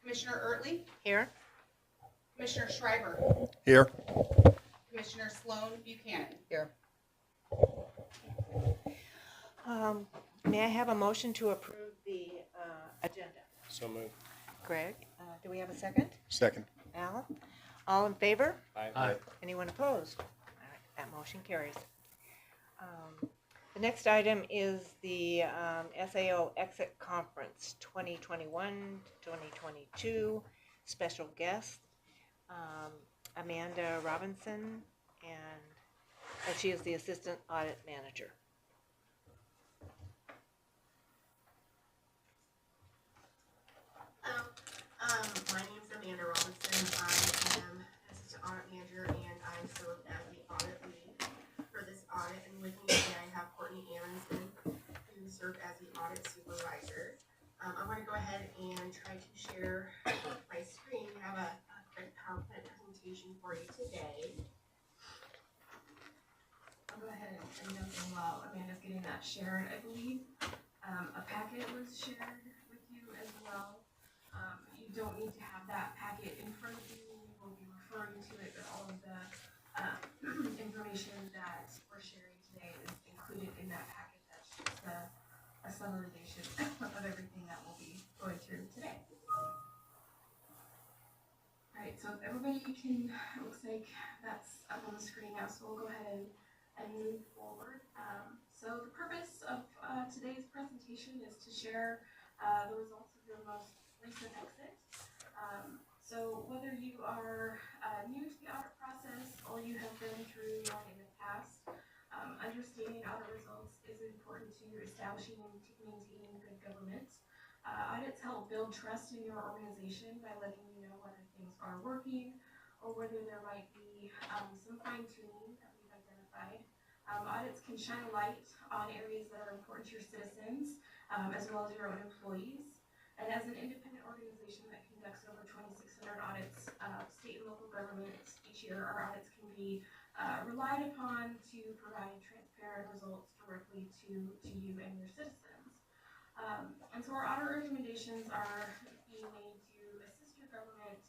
Commissioner Ertley, Here. Commissioner Schreiber, Here. Commissioner Sloan Buchanan. Here. May I have a motion to approve the agenda? So moved. Greg, do we have a second? Second. Al? All in favor? Aye. Anyone opposed? All right, that motion carries. The next item is the SAO Exit Conference 2021-2022 special guest, Amanda Robinson, and she is the Assistant Audit Manager. My name is Amanda Robinson. I am Assistant Audit Manager, and I serve as the audit lead for this audit. And with me today, I have Courtney Aronson, who served as the audit supervisor. I'm going to go ahead and try to share my screen. We have a quick PowerPoint presentation for you today. I'll go ahead and jump in while Amanda's getting that shared. I believe a packet was shared with you as well. You don't need to have that packet in front of you. We will be referring to it, but all of the information that we're sharing today is included in that packet. That's just a summarization of everything that we'll be going through today. All right, so if everybody can, it looks like that's up on the screen now, so we'll go ahead and move forward. So the purpose of today's presentation is to share the results of your most recent exit. So whether you are new to the audit process or you have been through one in the past, understanding audit results is important to establishing and maintaining good governance. Audits help build trust in your organization by letting you know whether things are working or whether there might be some fine-tuning that we've identified. Audits can shine a light on areas that are important to your citizens as well as your own employees. And as an independent organization that conducts over 2,600 audits, state and local governments each year, our audits can be relied upon to provide transparent results directly to you and your citizens. And so our audit recommendations are being made to assist your government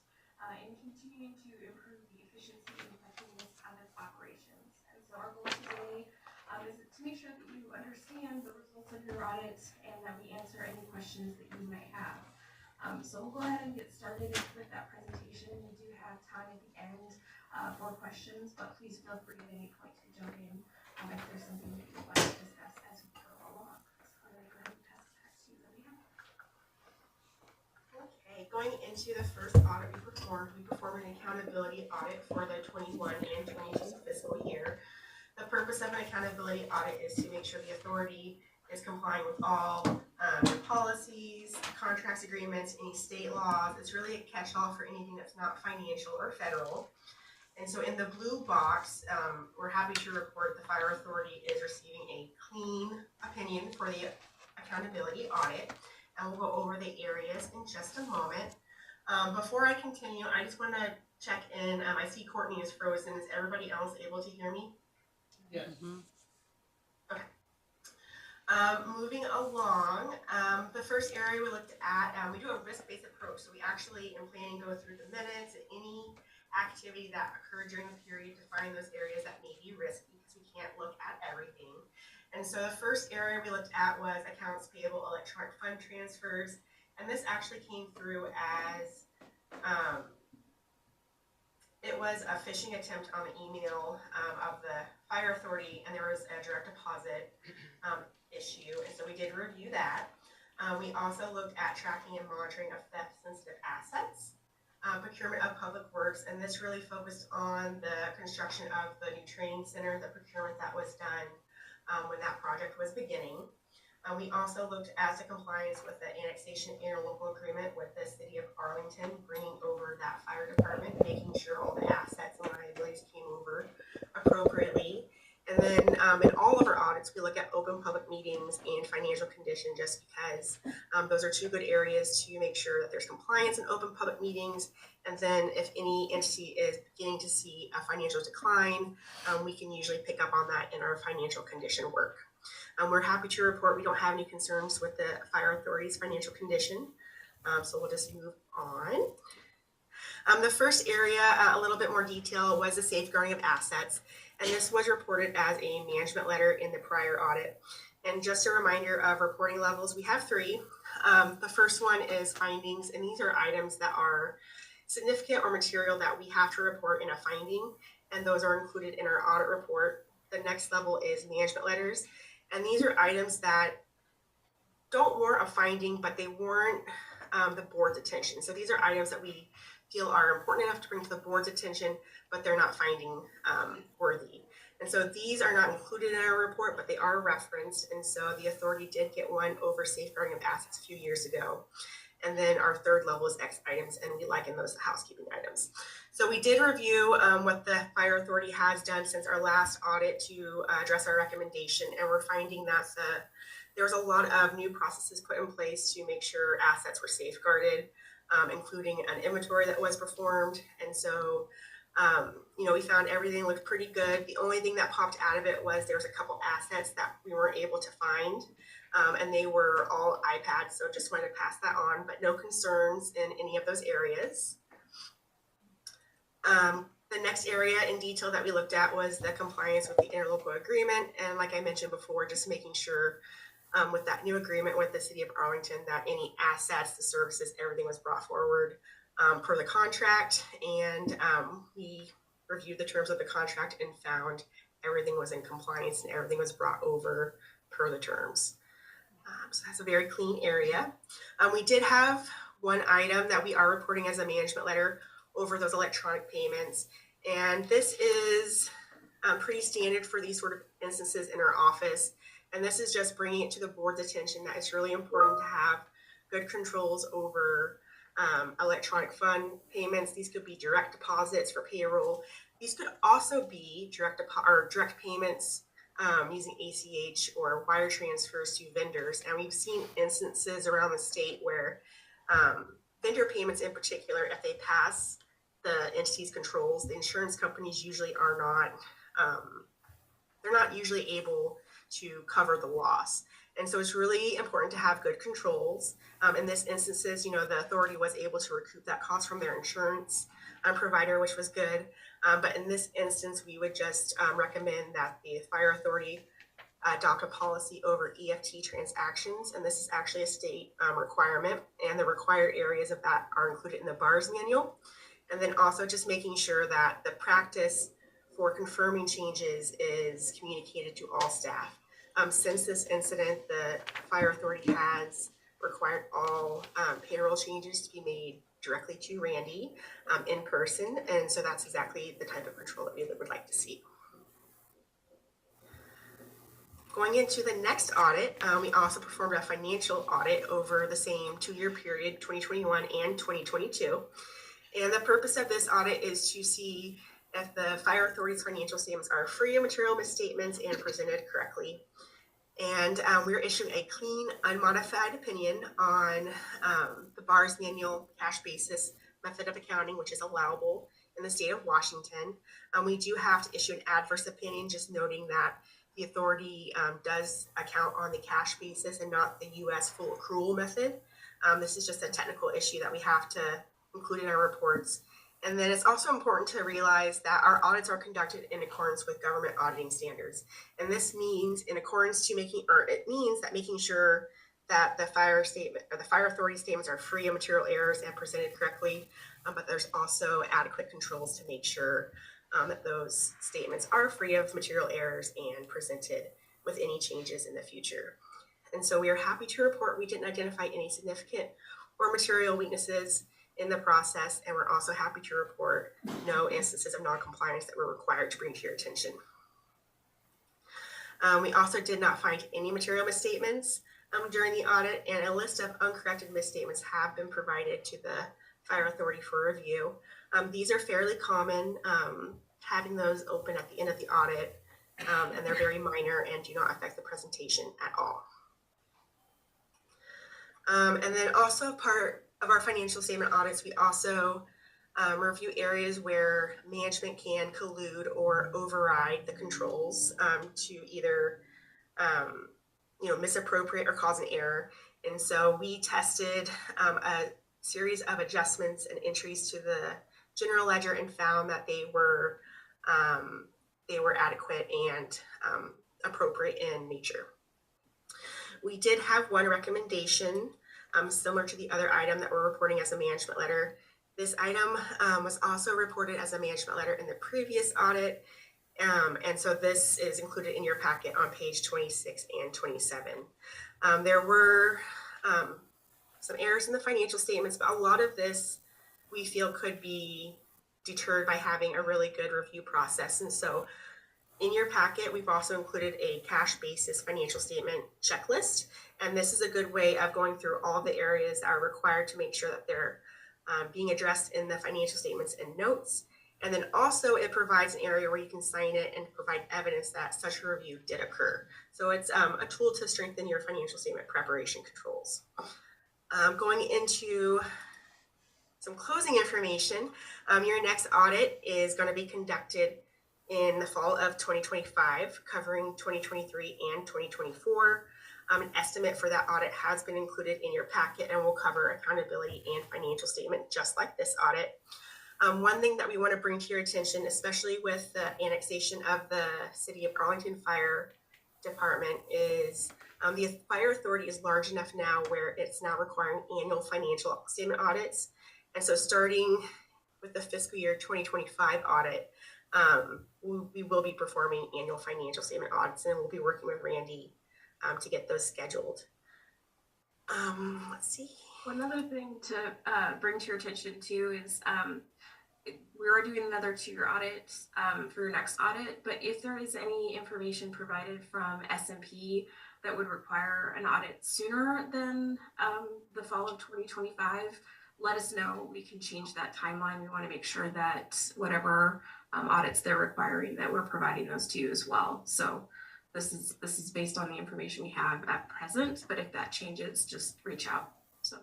in continuing to improve the efficiency and effectiveness of its operations. And so our goal today is to make sure that you understand the results of your audit and that we answer any questions that you might have. So we'll go ahead and get started with that presentation. We do have time at the end for questions, but please feel free at any point to jump in if there's something that you'd like to discuss as we go along. So I'm going to go ahead and pass it back to you, Leah. Okay, going into the first audit we performed an accountability audit for the 21 and 22 fiscal year. The purpose of an accountability audit is to make sure the authority is complying with all policies, contracts, agreements, any state laws. It's really a catch-all for anything that's not financial or federal. And so in the blue box, we're happy to report the fire authority is receiving a clean opinion for the accountability audit. And we'll go over the areas in just a moment. Before I continue, I just want to check in. I see Courtney is frozen. Is everybody else able to hear me? Yes. Okay. Moving along, the first area we looked at, we do a risk-based approach. So we actually, in planning, go through the minutes and any activity that occurred during the period to find those areas that may be risky because we can't look at everything. And so the first area we looked at was accounts payable electronic fund transfers. And this actually came through as it was a phishing attempt on the email of the fire authority, and there was a direct deposit issue, and so we did review that. We also looked at tracking and monitoring of theft-sensitive assets, procurement of public works, and this really focused on the construction of the new training center, the procurement that was done when that project was beginning. We also looked at the compliance with the annexation interlocal agreement with the city of Arlington, bringing over that fire department, making sure all the assets and liabilities came over appropriately. And then in all of our audits, we look at open public meetings and financial condition, just because those are two good areas to make sure that there's compliance in open public meetings. And then if any entity is beginning to see a financial decline, we can usually pick up on that in our financial condition work. We're happy to report we don't have any concerns with the fire authority's financial condition. So we'll just move on. The first area, a little bit more detail, was the safeguarding of assets. And this was reported as a management letter in the prior audit. And just a reminder of reporting levels, we have three. The first one is findings, and these are items that are significant or material that we have to report in a finding, and those are included in our audit report. The next level is management letters, and these are items that don't warrant a finding, but they warrant the board's attention. So these are items that we feel are important enough to bring to the board's attention, but they're not finding worthy. And so these are not included in our report, but they are referenced. And so the authority did get one over safeguarding of assets a few years ago. And then our third level is X items, and we liken those to housekeeping items. So we did review what the fire authority has done since our last audit to address our recommendation, and we're finding that there's a lot of new processes put in place to make sure assets were safeguarded, including an inventory that was performed. And so we found everything looked pretty good. The only thing that popped out of it was there was a couple assets that we weren't able to find, and they were all iPads. So just wanted to pass that on, but no concerns in any of those areas. The next area in detail that we looked at was the compliance with the interlocal agreement. And like I mentioned before, just making sure with that new agreement with the city of Arlington that any assets, the services, everything was brought forward per the contract, and we reviewed the terms of the contract and found everything was in compliance and everything was brought over per the terms. So that's a very clean area. We did have one item that we are reporting as a management letter over those electronic payments, and this is pretty standard for these sort of instances in our office. And this is just bringing it to the board's attention that it's really important to have good controls over electronic fund payments. These could be direct deposits for payroll. These could also be direct payments using ACH or wire transfers to vendors. And we've seen instances around the state where vendor payments in particular, if they pass the entity's controls, the insurance companies usually are not, they're not usually able to cover the loss. And so it's really important to have good controls. In this instances, the authority was able to recoup that cost from their insurance provider, which was good. But in this instance, we would just recommend that the fire authority adopt a policy over EFT transactions. And this is actually a state requirement, and the required areas of that are included in the BARS manual. And then also just making sure that the practice for confirming changes is communicated to all staff. Since this incident, the fire authority has required all payroll changes to be made directly to Randy in person, and so that's exactly the type of control that we would like to see. Going into the next audit, we also performed a financial audit over the same 2-year period, 2021 and 2022. And the purpose of this audit is to see if the fire authority's financial statements are free of material misstatements and presented correctly. And we're issuing a clean, unmodified opinion on the BARS manual cash basis method of accounting, which is allowable in the state of Washington. We do have to issue an adverse opinion, just noting that the authority does account on the cash basis and not the U.S. full accrual method. This is just a technical issue that we have to include in our reports. And then it's also important to realize that our audits are conducted in accordance with government auditing standards. And this means making sure that the fire statement or the fire authority statements are free of material errors and presented correctly. But there's also adequate controls to make sure that those statements are free of material errors and presented with any changes in the future. And so we are happy to report we didn't identify any significant or material weaknesses in the process, and we're also happy to report no instances of non-compliance that were required to bring to your attention. We also did not find any material misstatements during the audit, and a list of uncorrected misstatements have been provided to the fire authority for review. These are fairly common, having those open at the end of the audit, and they're very minor and do not affect the presentation at all. And then also part of our financial statement audits, we also review areas where management can collude or override the controls to either misappropriate or cause an error. And so we tested a series of adjustments and entries to the general ledger and found that they were adequate and appropriate in nature. We did have one recommendation, similar to the other item that we're reporting as a management letter. This item was also reported as a management letter in the previous audit. And so this is included in your packet on page 26 and 27. There were some errors in the financial statements, but a lot of this we feel could be deterred by having a really good review process. And so in your packet, we've also included a cash basis financial statement checklist. And this is a good way of going through all the areas that are required to make sure that they're being addressed in the financial statements and notes. And then also it provides an area where you can sign it and provide evidence that such a review did occur. So it's a tool to strengthen your financial statement preparation controls. Going into some closing information, your next audit is going to be conducted in the fall of 2025, covering 2023 and 2024. An estimate for that audit has been included in your packet and will cover accountability and financial statement, just like this audit. One thing that we want to bring to your attention, especially with the annexation of the City of Arlington Fire Department, is the fire authority is large enough now where it's now requiring annual financial statement audits. And so starting with the fiscal year 2025 audit, we will be performing annual financial statement audits, and we'll be working with Randy to get those scheduled. Let's see. One other thing to bring to your attention too is we are doing another 2-year audit for your next audit, but if there is any information provided from S&P that would require an audit sooner than the fall of 2025, let us know. We can change that timeline. We want to make sure that whatever audits they're requiring, that we're providing those to you as well. So this is based on the information we have at present, but if that changes, just reach out. So.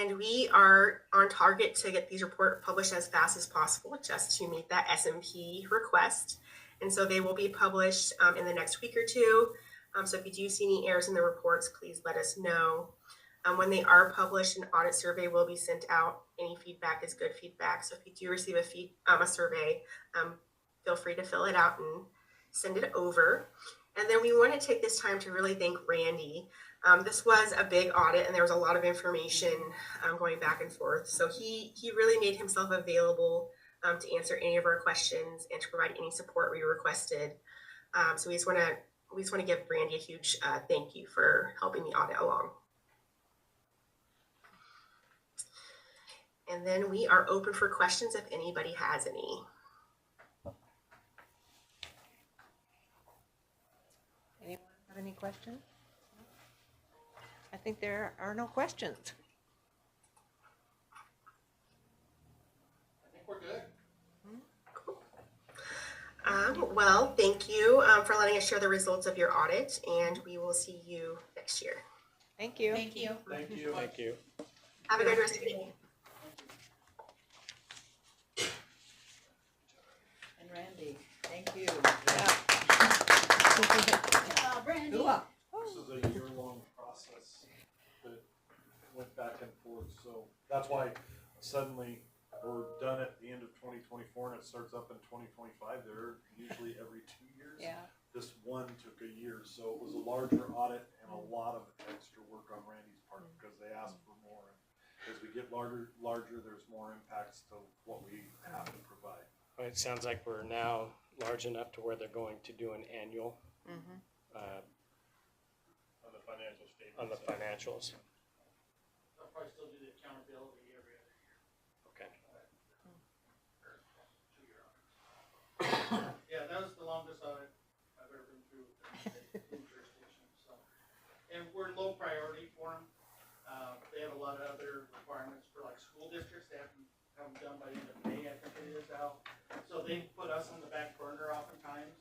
And we are on target to get these reports published as fast as possible, just to meet that S&P request. And so they will be published in the next week or two. So if you do see any errors in the reports, please let us know. When they are published, an audit survey will be sent out. Any feedback is good feedback. So if you do receive a survey, feel free to fill it out and send it over. And then we want to take this time to really thank Randy. This was a big audit and there was a lot of information going back and forth. So he really made himself available to answer any of our questions and to provide any support we requested. So we just want to give Randy a huge thank you for helping the audit along. And then we are open for questions if anybody has any. Anyone have any questions? I think there are no questions. I think we're good. Well, thank you for letting us share the results of your audit, and we will see you next year. Thank you. Thank you. Thank you. Thank you. Have a good rest of your day. And Randy, thank you. Brandy. This is a year-long process that went back and forth, so that's why suddenly we're done at the end of 2024 and it starts up in 2025. They're usually every 2 years. Yeah. This one took a year, so it was a larger audit and a lot of extra work on Randy's part because they asked for more. And as we get larger, there's more impacts to what we have to provide. Well, it sounds like we're now large enough to where they're going to do an annual On the financial statements. on the financials. I'll probably still do the accountability every other year. Okay. Or 2-year audit. Yeah, that was the longest audit I've ever been through in jurisdiction, so. And we're low priority for them. They have a lot of other requirements for like school districts. They have them done by the end of May, I think it is out. So they put us on the back burner oftentimes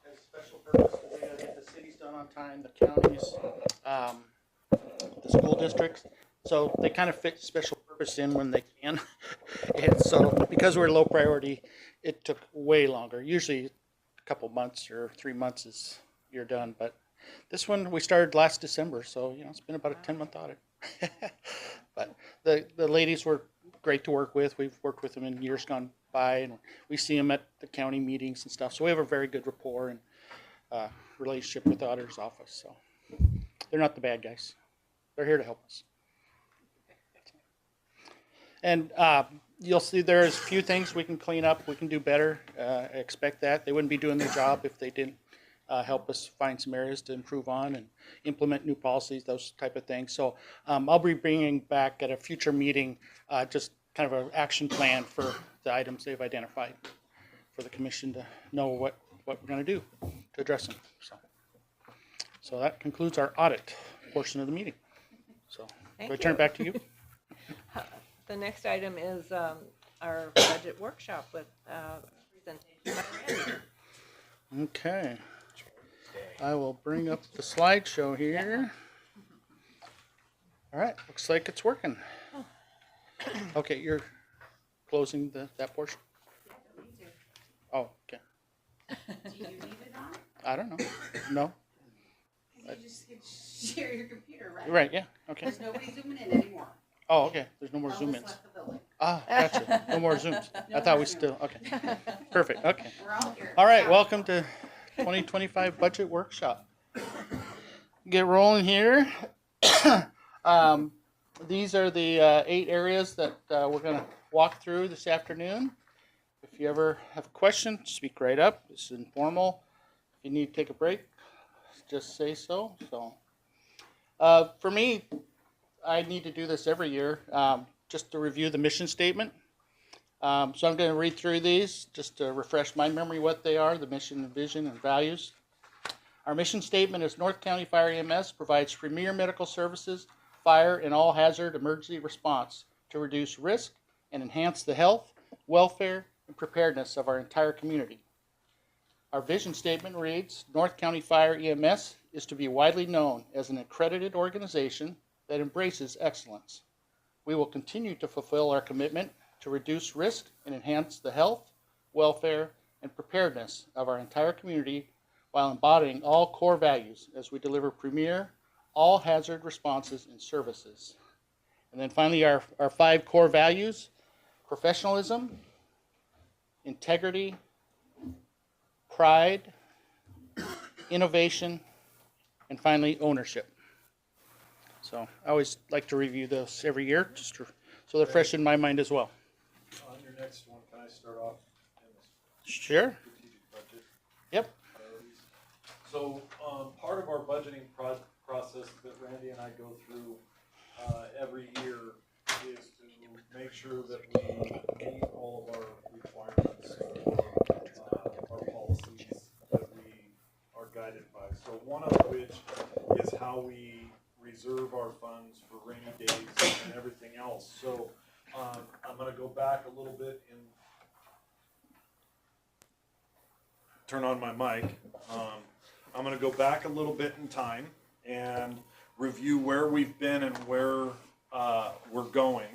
as special purpose, because we gotta get the cities done on time, the counties, the school districts. So they kind of fit special purpose in when they can. And so because we're low priority, it took way longer. Usually a couple months or 3 months is you're done, but This one we started last December, so it's been about a 10-month audit. But the ladies were great to work with. We've worked with them in years gone by, and we see them at the county meetings and stuff. So we have a very good rapport and relationship with the auditor's office. So they're not the bad guys. They're here to help us. And you'll see there's a few things we can clean up, we can do better. I expect that. They wouldn't be doing their job if they didn't help us find some areas to improve on and implement new policies, those type of things. So I'll be bringing back at a future meeting just kind of an action plan for the items they've identified for the commission to know what we're going to do to address them. So that concludes our audit portion of the meeting. So Thank do I turn you. it back to you? The next item is our budget workshop with presentation by Randy. Okay. I will bring up the slideshow here. All right, looks like it's working. Okay, you're closing that portion? Oh, okay. Do you need it on? I don't know. No? You just get to share your computer, right? Right, yeah, okay. There's nobody zooming in anymore. Oh, okay, there's no more Elvis zoom ins. left the building. Ah, gotcha. No more zooms. I thought we still, okay. Perfect, okay. We're all here. All right, welcome to 2025 Budget Workshop. Get rolling here. These are the 8 areas that we're going to walk through this afternoon. If you ever have a question, speak right up. This is informal. If you need to take a break, just say so. For me, I need to do this every year just to review the mission statement. So I'm going to read through these just to refresh my memory what they are, the mission and vision and values. Our mission statement is North County Fire EMS provides premier medical services, fire, and all hazard emergency response to reduce risk and enhance the health, welfare, and preparedness of our entire community. Our vision statement reads, North County Fire EMS is to be widely known as an accredited organization that embraces excellence. We will continue to fulfill our commitment to reduce risk and enhance the health, welfare, and preparedness of our entire community while embodying all core values as we deliver premier, all-hazard responses and services. And then finally, our 5 core values: professionalism, integrity, pride, innovation, and finally, ownership. So I always like to review those every year, just so they're fresh in my mind as well. On your next one, can I start off in the Sure. strategic budget Yep. priorities? So, part of our budgeting process that Randy and I go through every year is to make sure that we meet all of our requirements for our policies that we are guided by. So one of which is how we reserve our funds for rainy days and everything else. So I'm going to go back a little bit and turn on my mic. I'm going to go back a little bit in time and review where we've been and where we're going.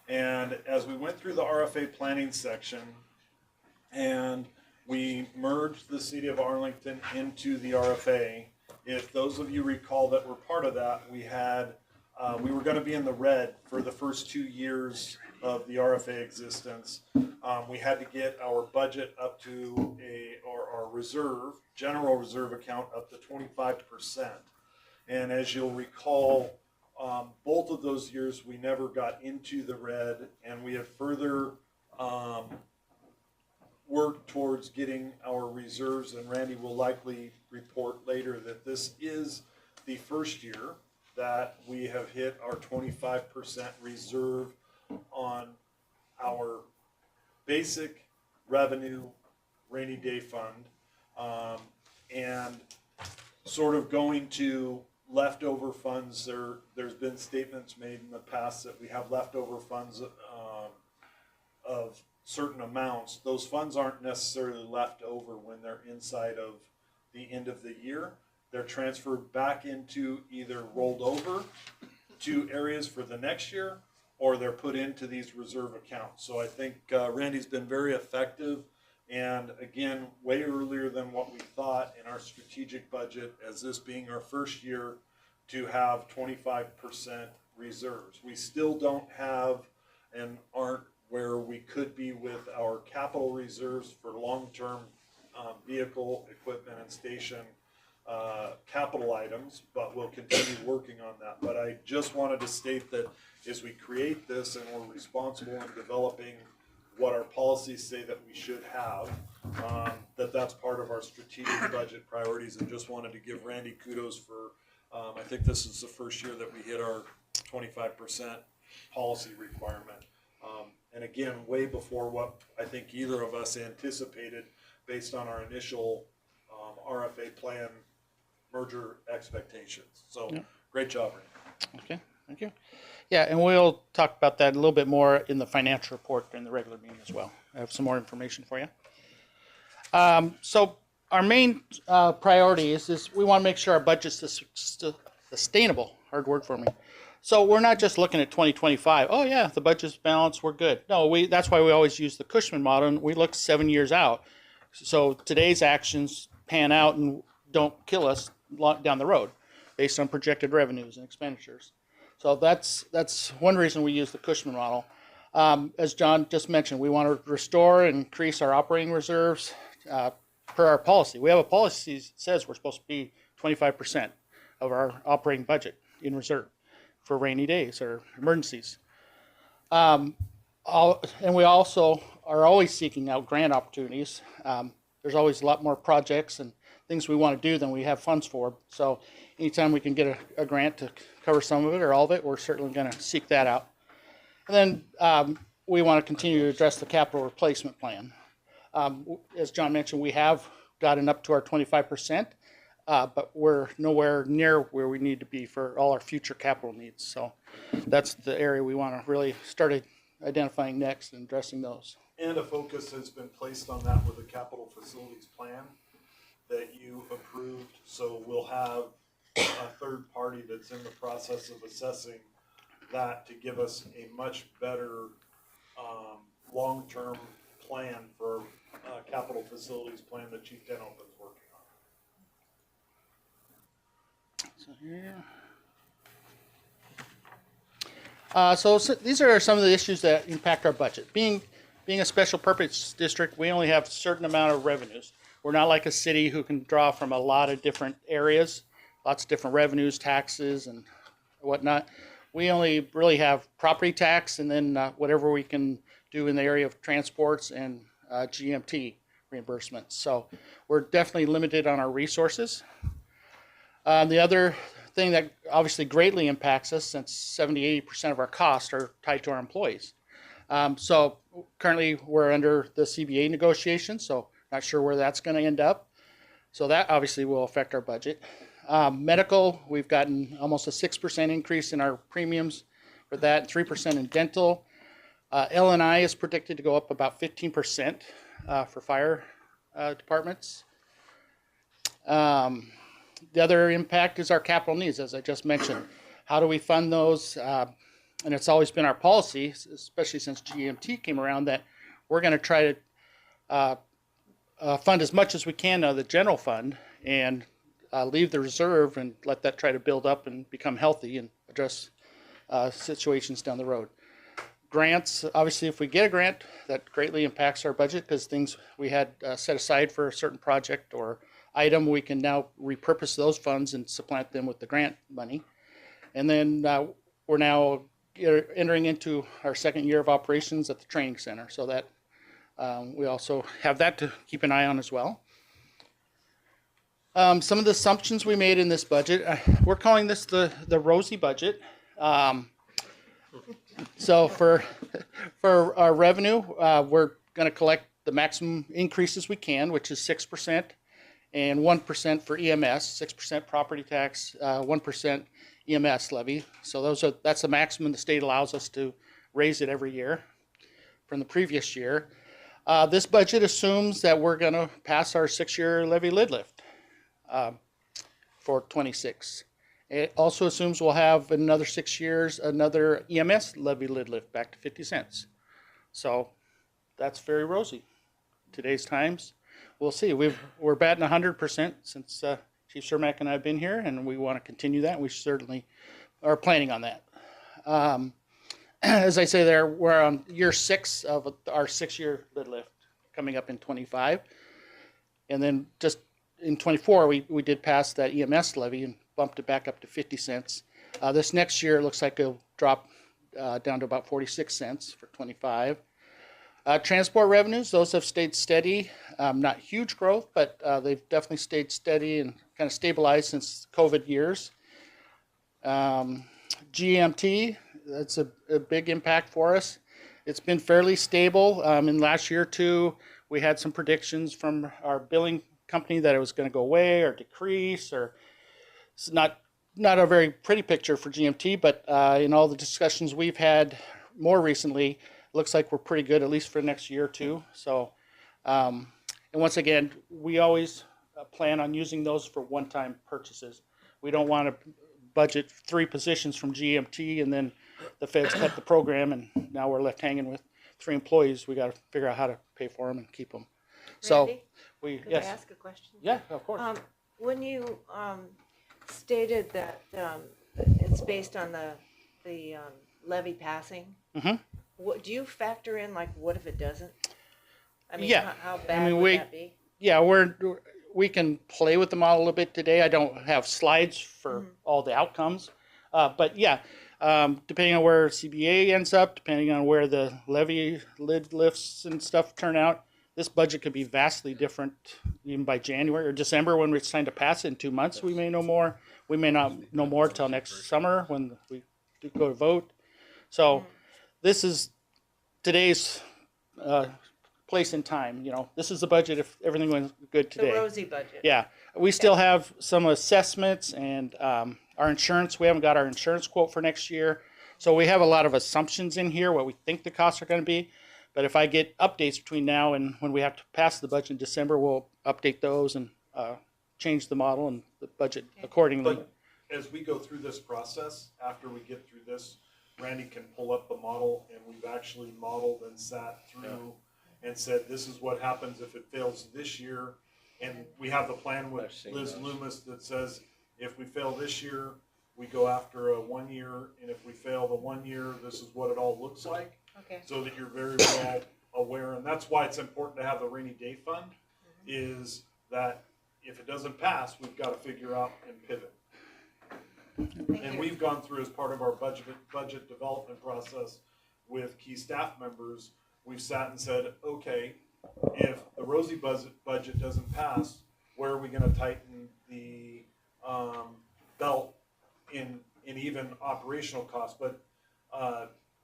And as we went through the RFA planning section and we merged the city of Arlington into the RFA, if those of you recall that were part of that, we were going to be in the red for the first 2 years of the RFA existence. We had to get our budget up to our reserve, general reserve account up to 25%. And as you'll recall, both of those years we never got into the red, and we have further worked towards getting our reserves, and Randy will likely report later that this is the first year that we have hit our 25% reserve on our basic revenue rainy day fund, and sort of going to leftover funds. There's been statements made in the past that we have leftover funds of certain amounts. Those funds aren't necessarily left over when they're inside of the end of the year. They're transferred back into either rolled over to areas for the next year, or they're put into these reserve accounts. So I think Randy's been very effective And again, way earlier than what we thought in our strategic budget, as this being our first year to have 25% reserves. We still don't have and aren't where we could be with our capital reserves for long-term vehicle, equipment, and station capital items, but we'll continue working on that. But I just wanted to state that as we create this and we're responsible in developing what our policies say that we should have, that's part of our strategic budget priorities, and just wanted to give Randy kudos for, I think this is the first year that we hit our 25% policy requirement. And again, way before what I think either of us anticipated based on our initial RFA plan merger expectations. So Yeah. great job, Randy. Okay, thank you. Yeah, and we'll talk about that a little bit more in the financial report during the regular meeting as well. I have some more information for you. So our main priority is we want to make sure our budget's sustainable. Hard word for me. So we're not just looking at 2025. Oh yeah, the budget's balanced, we're good. No, that's why we always use the Cushman model, and we look 7 years out. So today's actions pan out and don't kill us down the road based on projected revenues and expenditures. So that's one reason we use the Cushman model. As John just mentioned, we want to restore and increase our operating reserves per our policy. We have a policy that says we're supposed to be 25% of our operating budget in reserve for rainy days or emergencies. And we also are always seeking out grant opportunities. There's always a lot more projects and things we want to do than we have funds for. So anytime we can get a grant to cover some of it or all of it, we're certainly going to seek that out. And then we want to continue to address the capital replacement plan. As John mentioned, we have gotten up to our 25%, but we're nowhere near where we need to be for all our future capital needs. So that's the area we want to really start identifying next and addressing those. And a focus has been placed on that with the capital facilities plan that you approved. So we'll have a third party that's in the process of assessing that to give us a much better long-term plan for capital facilities plan that Chief Denhoven's working on. So here. So these are some of the issues that impact our budget. Being a special purpose district, we only have a certain amount of revenues. We're not like a city who can draw from a lot of different areas, lots of different revenues, taxes, and whatnot. We only really have property tax and then whatever we can do in the area of transports and GMT reimbursements. So we're definitely limited on our resources. The other thing that obviously greatly impacts us, since 70-80% of our costs are tied to our employees. So currently we're under the CBA negotiations, so not sure where that's going to end up. So that obviously will affect our budget. Medical, we've gotten almost a 6% increase in our premiums for that, 3% in dental. L&I is predicted to go up about 15% for fire departments. The other impact is our capital needs, as I just mentioned. How do we fund those? And it's always been our policy, especially since GMT came around, that we're going to try to fund as much as we can out of the general fund and leave the reserve and let that try to build up and become healthy and address situations down the road. Grants, obviously, if we get a grant, that greatly impacts our budget because things we had set aside for a certain project or item, we can now repurpose those funds and supplant them with the grant money. And then we're now entering into our second year of operations at the training center, so that we also have that to keep an eye on as well. Some of the assumptions we made in this budget, we're calling this the rosy budget. So for our revenue, we're going to collect the maximum increases we can, which is 6% and 1% for EMS, 6% property tax, 1% EMS levy. So that's the maximum the state allows us to raise it every year from the previous year. This budget assumes that we're going to pass our 6-year levy lid lift for 26. It also assumes we'll have in another 6 years another EMS levy lid lift back to 50 cents. So that's very rosy. today's times. We'll see. We're batting 100% since Chief Cermak and I have been here, and we want to continue that. We certainly are planning on that. As I say there, we're on year 6 of our 6-year lid lift coming up in 25. And then just in 24, we did pass that EMS levy and bumped it back up to 50 cents. This next year, it looks like it'll drop down to about 46 cents for 25. Transport revenues, those have stayed steady. Not huge growth, but they've definitely stayed steady and kind of stabilized since COVID years. GMT, that's a big impact for us. It's been fairly stable. In last year or two, we had some predictions from our billing company that it was going to go away or decrease, or it's not a very pretty picture for GMT, but in all the discussions we've had more recently, it looks like we're pretty good, at least for the next year or two. So, and once again, we always plan on using those for one-time purchases. We don't want to budget 3 positions from GMT and then the feds cut the program and now we're left hanging with 3 employees. We got to figure out how to pay for them and keep them. So Randy, we, could yes. I ask a question? Yeah, of course. When you stated that it's based on the levy passing, Mhm. what do you factor in? Like, what if it doesn't? I mean, Yeah. how bad mean, would that be? Yeah, we can play with the model a little bit today. I don't have slides for all the outcomes, but yeah, depending on where CBA ends up, depending on where the levy lid lifts and stuff turn out, this budget could be vastly different even by January or December when it's time to pass it. In 2 months, we may know more. We may not know more till next summer when we do go to vote. So this is today's place in time. You know, this is the budget if everything went good today. The rosy budget. Yeah, we still have some assessments and our insurance. We haven't got our insurance quote for next year. So we have a lot of assumptions in here, what we think the costs are going to be. But if I get updates between now and when we have to pass the budget in December, we'll update those and change the model and the budget accordingly. But as we go through this process, after we get through this, Randy can pull up the model, and we've actually modeled and sat through and said, this is what happens if it fails this year. And we have the plan with Liz Loomis that says, if we fail this year, we go after a 1 year, and if we fail the 1 year, this is what it all looks like. Okay. So that you're very well aware, and that's why it's important to have the rainy day fund, is that if it doesn't pass, we've got to figure out and pivot. And we've gone through, as part of our budget development process with key staff members, we've sat and said, okay, if the rosy budget doesn't pass, where are we going to tighten the belt in even operational costs? But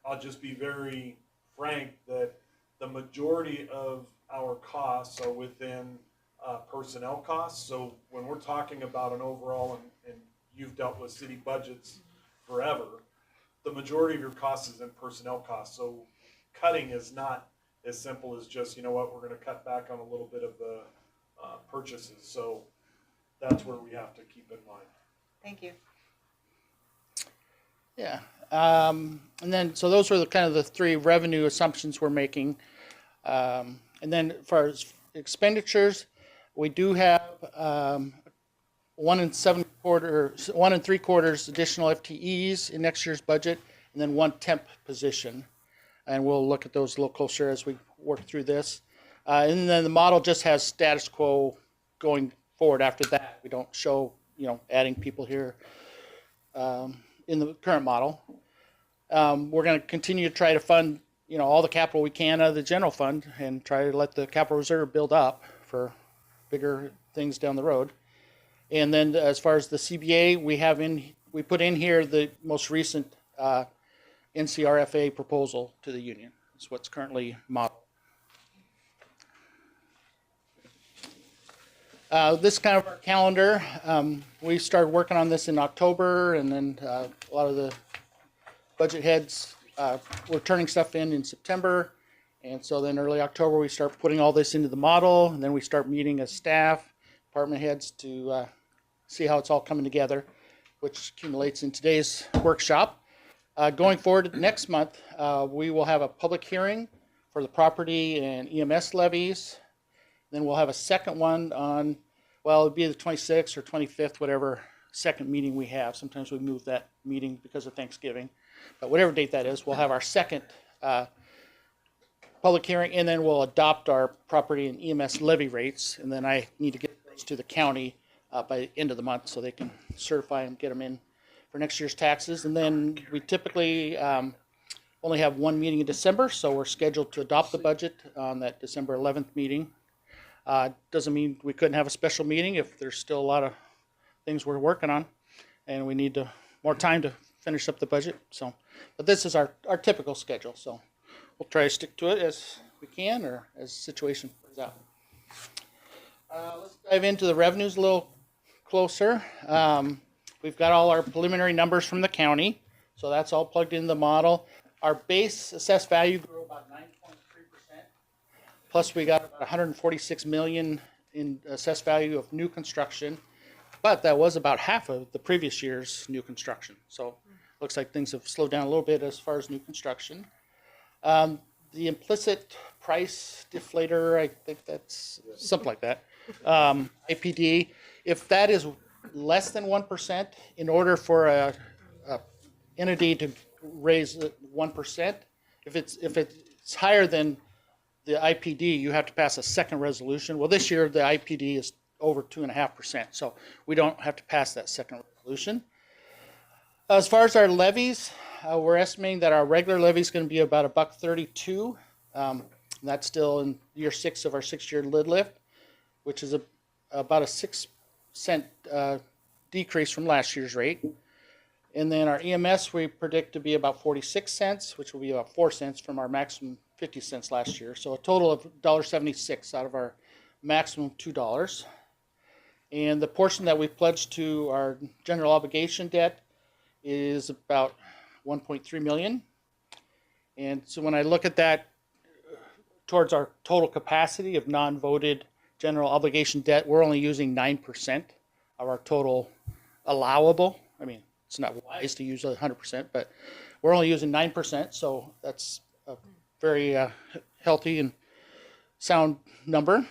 I'll just be very frank that the majority of our costs are within personnel costs. So when we're talking about an overall, and you've dealt with city budgets forever, the majority of your costs is in personnel costs. So cutting is not as simple as just, you know what, we're going to cut back on a little bit of the purchases. So that's where we have to keep in mind. Thank you. Yeah. And then, so those were the kind of the 3 revenue assumptions we're making. And then as far as expenditures, we do have 1 3/4 additional FTEs in next year's budget, and then 1 temp position. And we'll look at those a little closer as we work through this. And then the model just has status quo going forward after that. We don't show, adding people here in the current model. We're going to continue to try to fund, all the capital we can out of the general fund and try to let the capital reserve build up for bigger things down the road. And then as far as the CBA, we put in here the most recent NCRFA proposal to the union. It's what's currently modeled. This is kind of our calendar. We started working on this in October, and then a lot of the budget heads were turning stuff in September. And so then early October, we start putting all this into the model, and then we start meeting as staff, department heads to see how it's all coming together, which accumulates in today's workshop. Going forward next month, we will have a public hearing for the property and EMS levies. Then we'll have a second one on, well, it'll be the 26th or 25th, whatever second meeting we have. Sometimes we move that meeting because of Thanksgiving. But whatever date that is, we'll have our second public hearing, and then we'll adopt our property and EMS levy rates. And then I need to get those to the county by the end of the month so they can certify and get them in for next year's taxes. And then we typically only have one meeting in December, so we're scheduled to adopt the budget on that December 11th meeting. Doesn't mean we couldn't have a special meeting if there's still a lot of things we're working on and we need more time to finish up the budget. So, but this is our typical schedule, so we'll try to stick to it as we can or as the situation plays out. Let's dive into the revenues a little closer. We've got all our preliminary numbers from the county, so that's all plugged into the model. Our base assessed value grew about 9.3%. Plus, we got about 146 million in assessed value of new construction, but that was about half of the previous year's new construction. So, looks like things have slowed down a little bit as far as new construction. The implicit price deflator, I think that's something like that. IPD, if that is less than 1%, in order for a entity to raise 1%, if it's higher than the IPD, you have to pass a second resolution. Well, this year the IPD is over 2.5%, so we don't have to pass that second resolution. As far as our levies, we're estimating that our regular levy is going to be about $1.32. That's still in year 6 of our 6-year lid lift, which is about a 6-cent decrease from last year's rate. And then our EMS we predict to be about 46 cents, which will be about 4 cents from our maximum 50 cents last year. So a total of $1.76 out of our maximum $2. And the portion that we pledged to our general obligation debt is about 1.3 million. And so when I look at that towards our total capacity of non-voted general obligation debt, we're only using 9% of our total allowable. I mean, it's not wise to use 100%, but we're only using 9%, so that's a very healthy and sound number.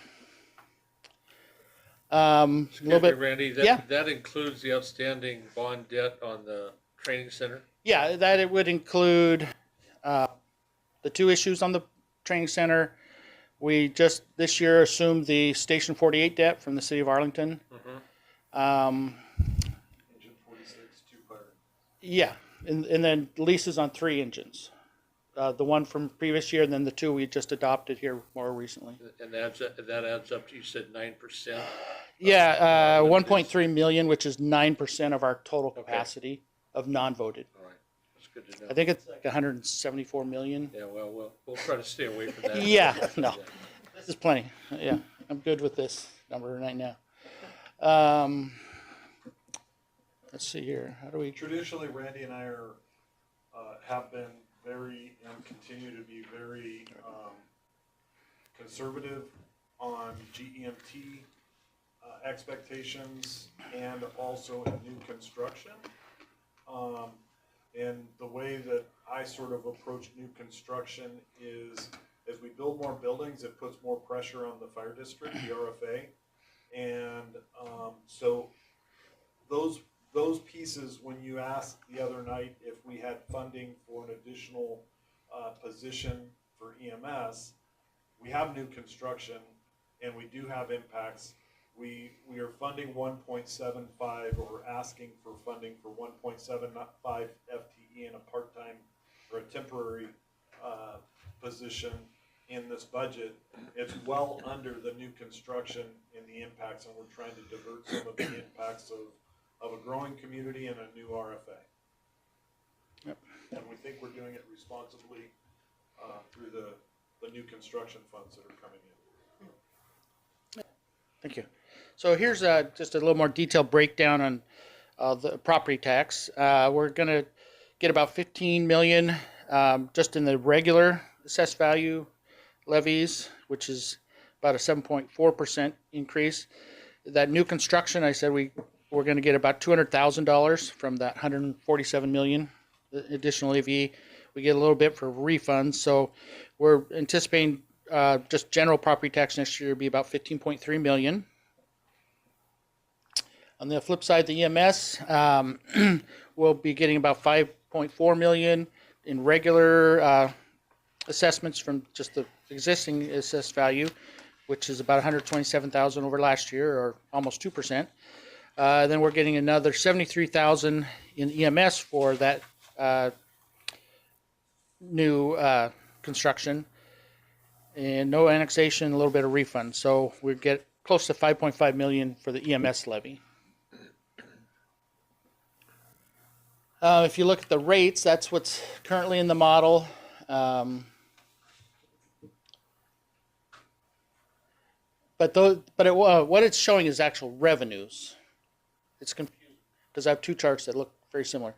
A little bit, Randy, that includes the outstanding bond debt on the training center? Yeah, that it would include the 2 issues on the training center. We just this year assumed the Station 48 debt from the city of Arlington. Engine 46, 2-part. Yeah, and then leases on 3 engines. The one from previous year, and then the 2 we just adopted here more recently. And that adds up to, you said 9%? Yeah, 1.3 million, which is 9% of our total capacity of non-voted. All right, that's good to know. I think it's like 174 million. Yeah, well, we'll try to stay away from that. Yeah, no, this is plenty. Yeah, I'm good with this number right now. Let's see here. How do we? Traditionally, Randy and I have been very and continue to be very conservative on GEMT expectations and also in new construction. And the way that I sort of approach new construction is as we build more buildings, it puts more pressure on the fire district, the RFA. And so those pieces, when you asked the other night if we had funding for an additional position for EMS, we have new construction and we do have impacts. We are funding 1.75 or asking for funding for 1.75 FTE in a part-time or a temporary position in this budget. It's well under the new construction and the impacts, and we're trying to divert some of the impacts of a growing community and a new RFA. Yep. And we think we're doing it responsibly through the new construction funds that are coming in. Thank you. So here's just a little more detailed breakdown on the property tax. We're going to get about 15 million just in the regular assessed value levies, which is about a 7.4% increase. That new construction, I said we're going to get about $200,000 from that 147 million additional levy. We get a little bit for refunds, so we're anticipating just general property tax next year will be about 15.3 million. On the flip side, the EMS will be getting about 5.4 million in regular assessments from just the existing assessed value, which is about 127,000 over last year, or almost 2%. Then we're getting another 73,000 in EMS for that new construction, and no annexation, a little bit of refund. So we get close to 5.5 million for the EMS levy. If you look at the rates, that's what's currently in the model. What it's showing is actual revenues. It's confusing because I have two charts that look very similar.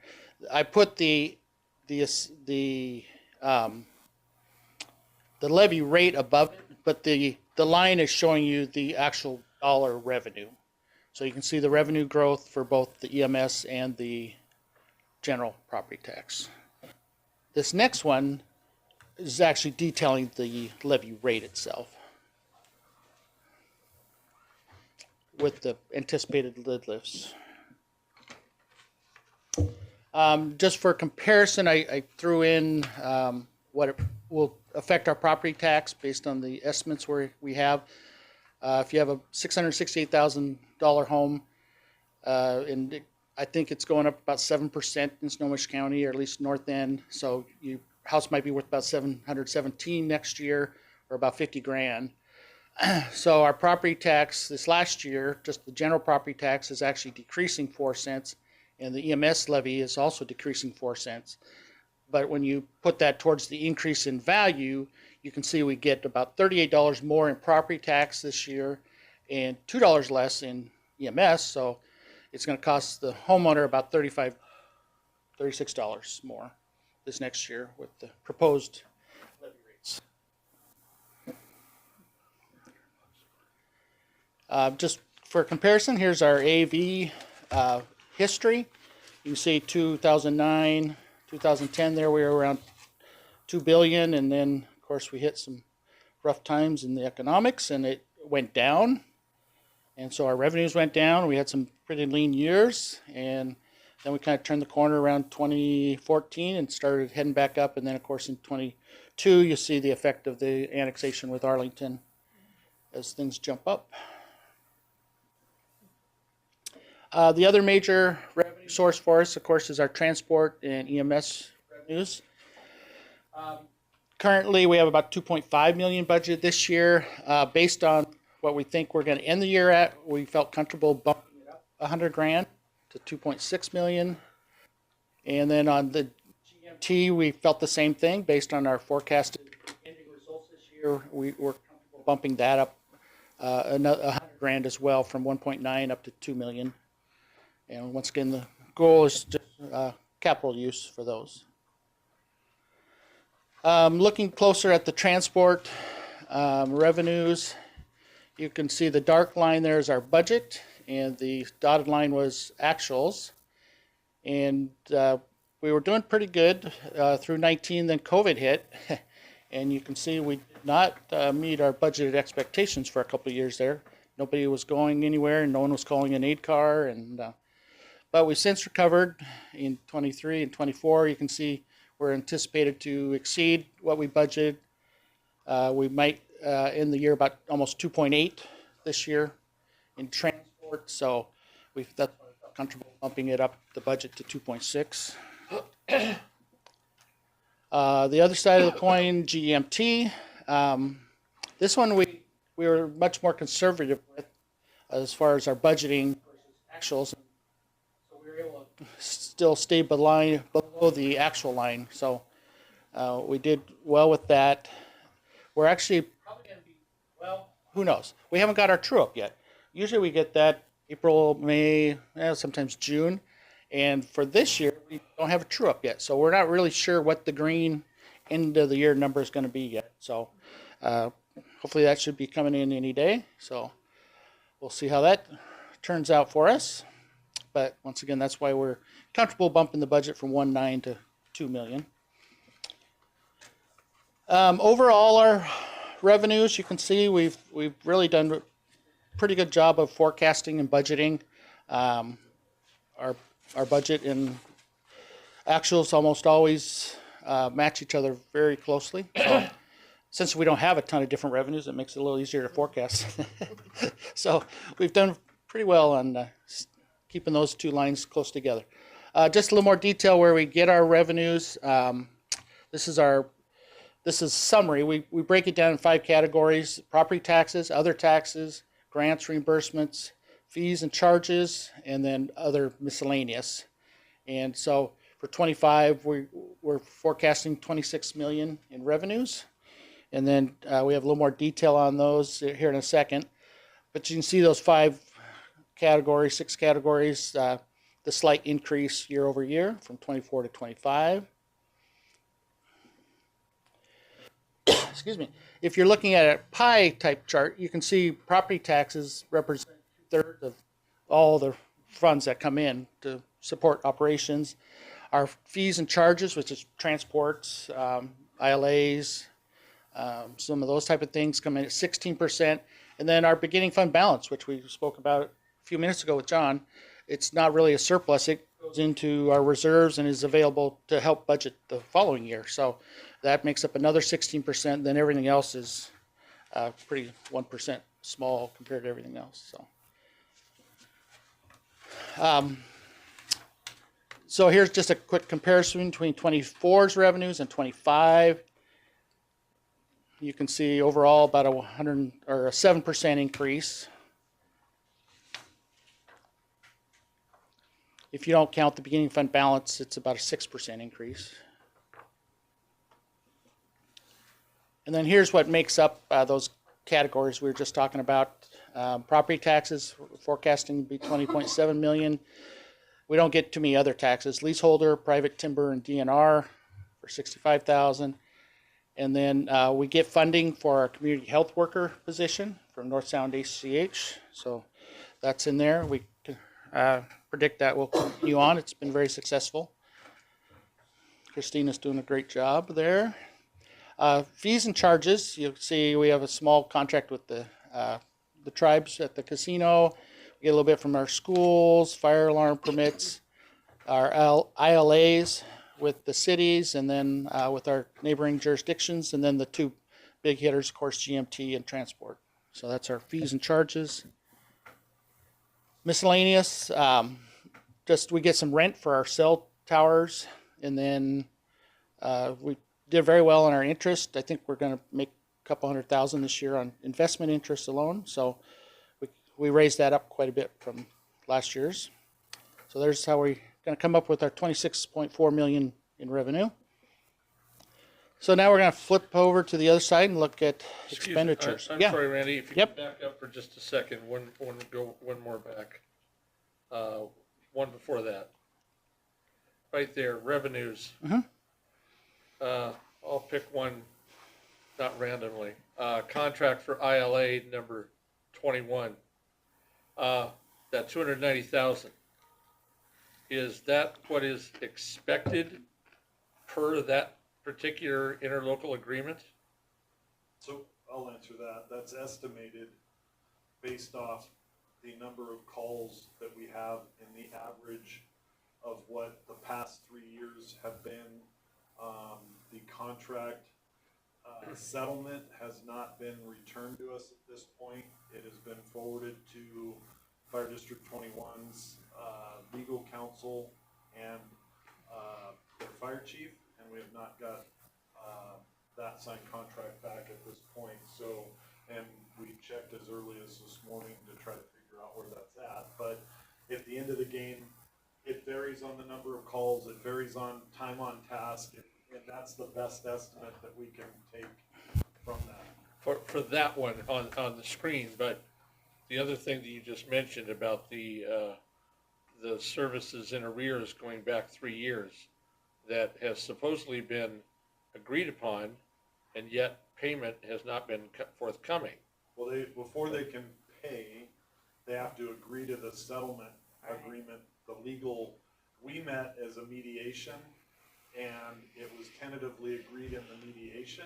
I put the levy rate above it, but the line is showing you the actual dollar revenue. So you can see the revenue growth for both the EMS and the general property tax. This next one is actually detailing the levy rate itself with the anticipated lid lifts. Just for comparison, I threw in what it will affect our property tax based on the estimates we have. If you have a $668,000 home, and I think it's going up about 7% in Snohomish County, or at least North End. So your house might be worth about $717 next year, or about 50 grand. So our property tax this last year, just the general property tax, is actually decreasing 4 cents, and the EMS levy is also decreasing 4 cents. But when you put that towards the increase in value, you can see we get about $38 more in property tax this year and $2 less in EMS. So it's going to cost the homeowner about $36 more this next year with the proposed levy rates. Just for comparison, here's our AV history. You can see 2009, 2010, there we were around $2 billion, and then of course we hit some rough times in the economics and it went down. And so our revenues went down. We had some pretty lean years, and then we kind of turned the corner around 2014 and started heading back up. And then of course in 22, you see the effect of the annexation with Arlington as things jump up. The other major revenue source for us, of course, is our transport and EMS revenues. Currently, we have about 2.5 million budgeted this year. Based on what we think we're going to end the year at, we felt comfortable bumping it up 100 grand to 2.6 million. And then on the GMT, we felt the same thing based on our forecasted ending results this year. We were comfortable bumping that up another 100 grand as well, from 1.9 up to 2 million. And once again, the goal is just capital use for those. Looking closer at the transport revenues, you can see the dark line there is our budget, and the dotted line was actuals. And we were doing pretty good through 19, then COVID hit. And you can see we did not meet our budgeted expectations for a couple of years there. Nobody was going anywhere, and no one was calling an aid car. But we since recovered in 23 and 24. You can see we're anticipated to exceed what we budgeted. We might end the year about almost 2.8 this year in transport. So that's comfortable bumping it up the budget to 2.6. The other side of the coin, GMT. This one we were much more conservative with as far as our budgeting versus actuals. So we were able to still stay below the actual line. So we did well with that. We're actually probably going to be, well, who knows? We haven't got our true up yet. Usually we get that April, May, sometimes June. And for this year, we don't have a true up yet. So we're not really sure what the green end of the year number is going to be yet. So hopefully that should be coming in any day. So we'll see how that turns out for us. But once again, that's why we're comfortable bumping the budget from 1.9 to 2 million. Overall, our revenues, you can see we've really done a pretty good job of forecasting and budgeting. Our budget and actuals almost always match each other very closely. So, since we don't have a ton of different revenues, it makes it a little easier to forecast. So we've done pretty well on keeping those two lines close together. Just a little more detail where we get our revenues. This is summary. We break it down in 5 categories: property taxes, other taxes, grants, reimbursements, fees and charges, and then other miscellaneous. And so for 25, we're forecasting 26 million in revenues. And then we have a little more detail on those here in a second. But you can see those 5 categories, 6 categories, the slight increase year over year from 24 to 25. Excuse me. If you're looking at a pie type chart, you can see property taxes represent 2/3 of all the funds that come in to support operations. Our fees and charges, which is transports, ILAs, some of those type of things, come in at 16%. And then our beginning fund balance, which we spoke about a few minutes ago with John, it's not really a surplus. It goes into our reserves and is available to help budget the following year. So that makes up another 16%. Then everything else is pretty 1% small compared to everything else. So here's just a quick comparison between 24's revenues and 25. You can see overall about a 7% increase. If you don't count the beginning fund balance, it's about a 6% increase. And then here's what makes up those categories we were just talking about. Property taxes, forecasting to be 20.7 million. We don't get too many other taxes. Leaseholder, private timber, and DNR for 65,000. And then we get funding for our community health worker position from North Sound ACH. So that's in there. We predict that will continue on. It's been very successful. Christina's doing a great job there. Fees and charges. You'll see we have a small contract with the tribes at the casino. We get a little bit from our schools, fire alarm permits, our ILAs with the cities, and then with our neighboring jurisdictions, and then the 2 big hitters, of course, GMT and transport. So that's our fees and charges. Miscellaneous, just we get some rent for our cell towers, and then we did very well on our interest. I think we're going to make a couple $100,000 this year on investment interest alone. So we raised that up quite a bit from last year's. So there's how we're going to come up with our 26.4 million in revenue. So now we're going to flip over to the other side and look at expenditures. I'm sorry, Randy, if you Yep. could back up for just a second, one more back. One before that. Right there, revenues. I'll pick one, not randomly. Contract for ILA number 21. That 290,000. Is that what is expected per that particular interlocal agreement? So I'll answer that. That's estimated based off the number of calls that we have in the average of what the past 3 years have been. The contract settlement has not been returned to us at this point. It has been forwarded to Fire District 21's legal counsel and their fire chief, and we have not got that signed contract back at this point. So, and we checked as early as this morning to try to figure out where that's at. But at the end of the game, it varies on the number of calls, it varies on time on task, and that's the best estimate that we can take from that. For that one on the screen, but the other thing that you just mentioned about the services in arrears going back 3 years that has supposedly been agreed upon, and yet payment has not been forthcoming. Well, before they can pay, they have to agree to the settlement agreement, the legal. We met as a mediation, and it was tentatively agreed in the mediation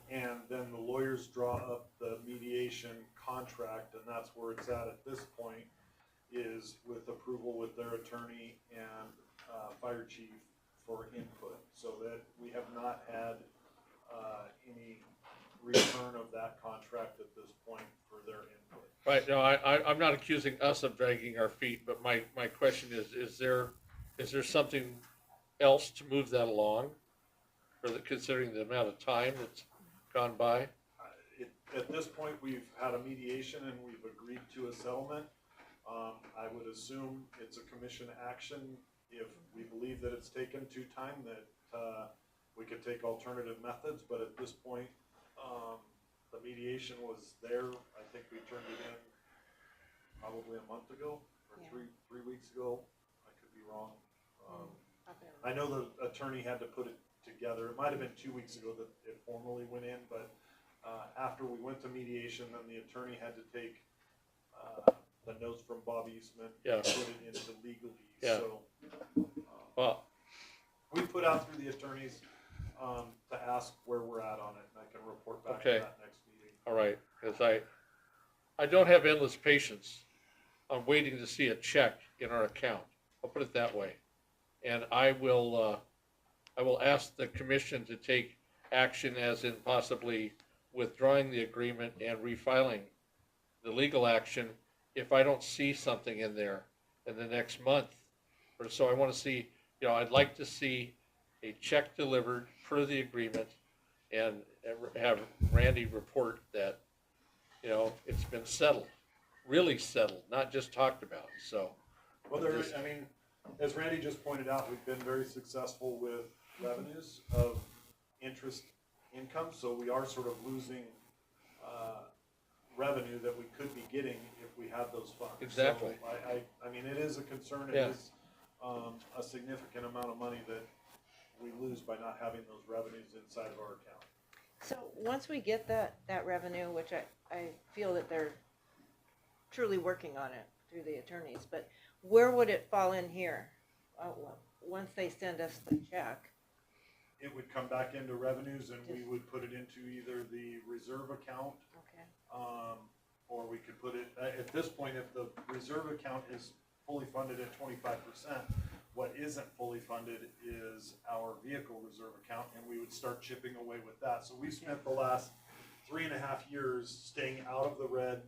And then the lawyers draw up the mediation contract, and that's where it's at this point, is with approval with their attorney and fire chief for input, so that we have not had any return of that contract at this point for their input. Right, no, I'm not accusing us of dragging our feet, but my question is there something else to move that along? Considering the amount of time that's gone by? At this point, we've had a mediation and we've agreed to a settlement. I would assume it's a commission action. If we believe that it's taken too time, that we could take alternative methods, but at this point, the mediation was there. I think we turned it in probably a month ago or Yeah. three weeks ago. I could be wrong. I know the attorney had to put it together. It might have been 2 weeks ago that it formally went in, but after we went to mediation, then the attorney had to take the notes from Bob Eastman Yeah. and put it into legalese. Yeah. So Well, we put out through the attorneys to ask where we're at on it, and I can report back Okay. to that next meeting. all right, because I don't have endless patience on waiting to see a check in our account. I'll put it that way. And I will ask the commission to take action, as in possibly withdrawing the agreement and refiling the legal action if I don't see something in there in the next month or so. I want to see, I'd like to see a check delivered per the agreement and have Randy report that, it's been settled, really settled, not just talked about, so. Well, as Randy just pointed out, we've been very successful with revenues of interest income, so we are sort of losing revenue that we could be getting if we had those funds. Exactly. So I mean, it is a concern. It Yeah. is a significant amount of money that we lose by not having those revenues inside of our account. So once we get that revenue, which I feel that they're truly working on it through the attorneys, but where would it fall in here? Once they send us the check? It would come back into revenues, and we would put it into either the reserve account, Okay. or we could put it, at this point, if the reserve account is fully funded at 25%, what isn't fully funded is our vehicle reserve account, and we would start chipping away with that. So we spent the last 3.5 years staying out of the red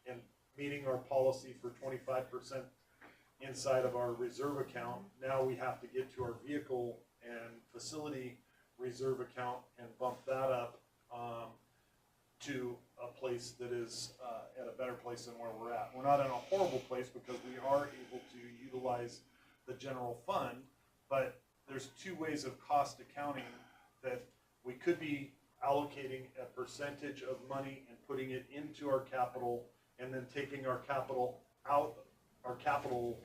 and meeting our policy for 25% inside of our reserve account. Now we have to get to our vehicle and facility reserve account and bump that up to a place that is at a better place than where we're at. We're not in a horrible place because we are able to utilize the general fund, but there's two ways of cost accounting that we could be allocating a percentage of money and putting it into our capital, and then taking our capital out, our capital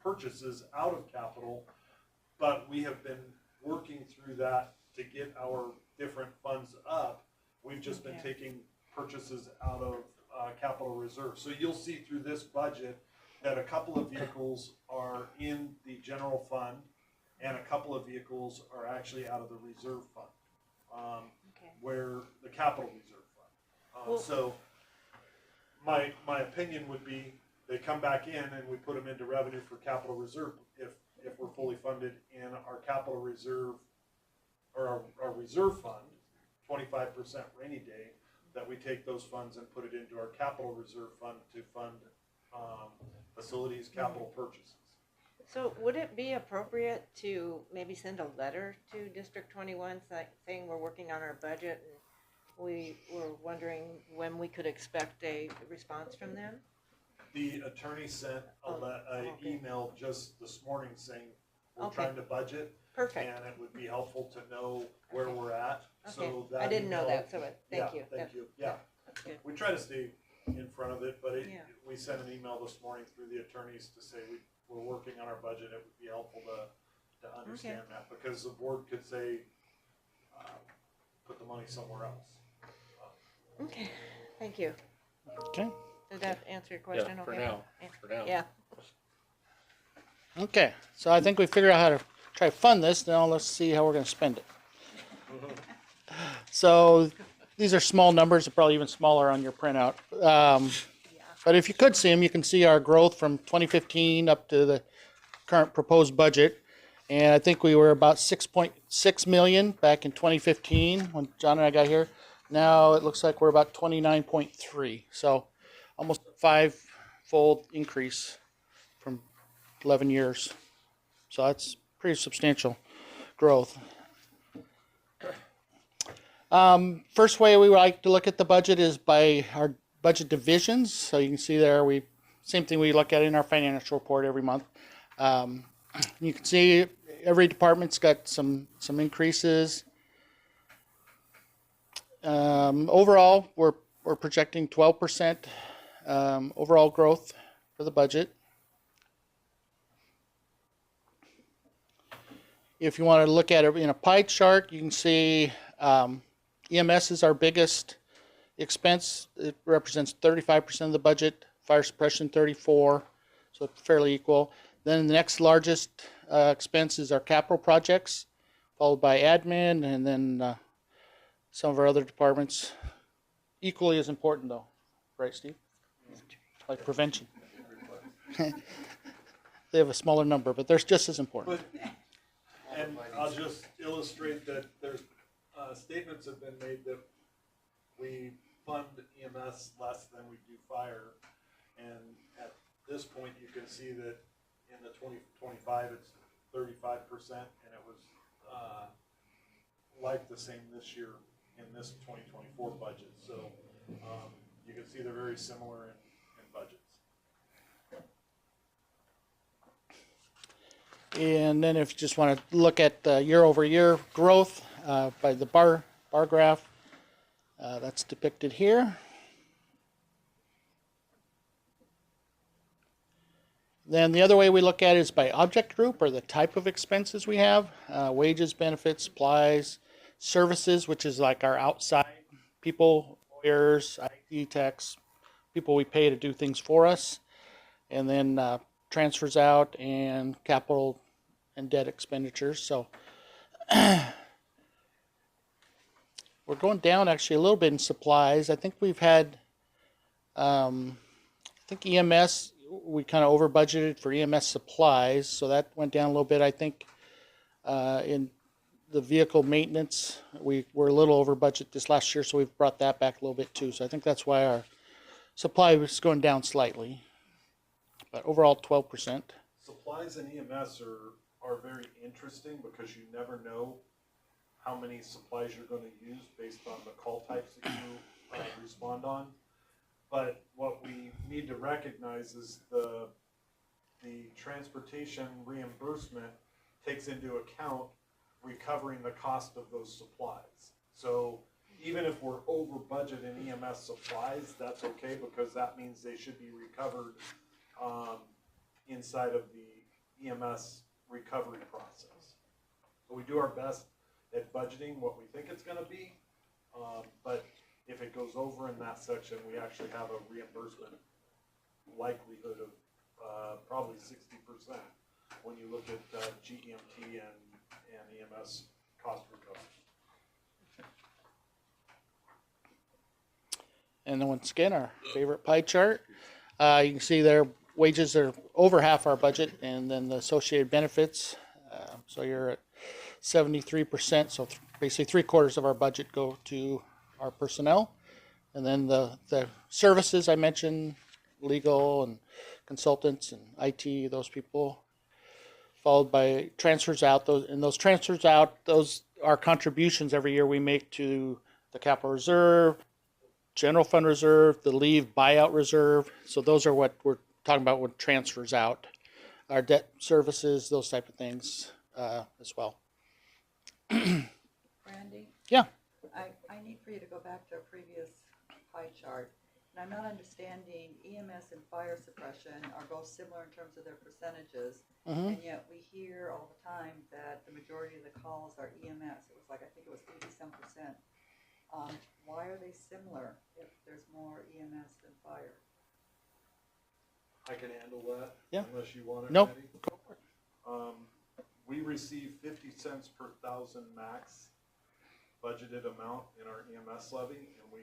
purchases out of capital. But we have been working through that to get our different funds up. We've just been taking purchases out of capital reserve. So you'll see through this budget that a couple of vehicles are in the general fund, and a couple of vehicles are actually out of the reserve fund, where the capital reserve fund. So my opinion would be they come back in and we put them into revenue for capital reserve if we're fully funded in our capital reserve or our reserve fund, 25% rainy day, that we take those funds and put it into our capital reserve fund to fund facilities, capital purchases. So would it be appropriate to maybe send a letter to District 21 saying we're working on our budget and we were wondering when we could expect a response from them? The attorney sent an email just this morning saying we're Okay. trying to budget. Perfect. And it would be helpful to know where we're at. Okay. So that I didn't know email- that, so thank you. Thank you, yeah. That's good. We try to stay in front of it, but Yeah. we sent an email this morning through the attorneys to say we're working on our budget. It would be helpful to understand that, because the board could say, put the money somewhere else. Okay, thank you. Okay. Did that answer your question? Yeah, for Okay. now, for now. Yeah. Okay, so I think we figured out how to try to fund this. Now let's see how we're going to spend it. So these are small numbers, they're probably even smaller on your printout. But if you could see them, you can see our growth from 2015 up to the current proposed budget. And I think we were about 6.6 million back in 2015 when John and I got here. Now it looks like we're about 29.3. So almost a 5-fold increase from 11 years. So that's pretty substantial growth. First way we like to look at the budget is by our budget divisions. So you can see there, same thing we look at in our financial report every month. You can see every department's got some increases. Overall, we're projecting 12% overall growth for the budget. If you want to look at it in a pie chart, you can see EMS is our biggest expense. It represents 35% of the budget, fire suppression 34%, so fairly equal. Then the next largest expense is our capital projects, followed by admin, and then some of our other departments. Equally as important though, right, Steve? Like prevention. They have a smaller number, but they're just as important. And I'll just illustrate that there's statements have been made that we fund EMS less than we do fire. And at this point, you can see that in the 2025, it's 35%, and it was like the same this year in this 2024 budget. So you can see they're very similar in budgets. And then if you just want to look at the year-over-year growth by the bar graph, that's depicted here. Then the other way we look at it is by object group, or the type of expenses we have. Wages, benefits, supplies, services, which is like our outside people, lawyers, IT techs, people we pay to do things for us. And then transfers out, and capital and debt expenditures. So we're going down actually a little bit in supplies. I think we've had, I think EMS, we kind of over budgeted for EMS supplies, so that went down a little bit. I think in the vehicle maintenance, we were a little over budget this last year, so we've brought that back a little bit too. So I think that's why our supply was going down slightly. But overall, 12%. Supplies and EMS are very interesting because you never know how many supplies you're going to use based on the call types that you respond on. But what we need to recognize is the transportation reimbursement takes into account recovering the cost of those supplies. So even if we're over budget in EMS supplies, that's okay because that means they should be recovered inside of the EMS recovery process. So we do our best at budgeting what we think it's going to be, but if it goes over in that section, we actually have a reimbursement likelihood of probably 60% when you look at GEMT and EMS cost recovery. And then once again, our favorite pie chart. You can see there wages are over half our budget, and then the associated benefits. So you're at 73%. So basically 3/4 of our budget go to our personnel. And then the services I mentioned, legal and consultants and IT, those people, followed by transfers out. Those transfers out, those are contributions every year we make to the capital reserve, general fund reserve, the leave buyout reserve. So those are what we're talking about with transfers out. Our debt services, those type of things as well. Randy? Yeah. I need for you to go back to a previous pie chart. And I'm not understanding EMS and fire suppression are both similar in terms of their percentages. And yet we hear all the time that the majority of the calls are EMS. It was like, I think it was 80-some%. Why are they similar if there's more EMS than fire? I can handle that. Yeah. Unless you want it. Nope. Randy. We receive 50 cents per thousand max budgeted amount in our EMS levy, and we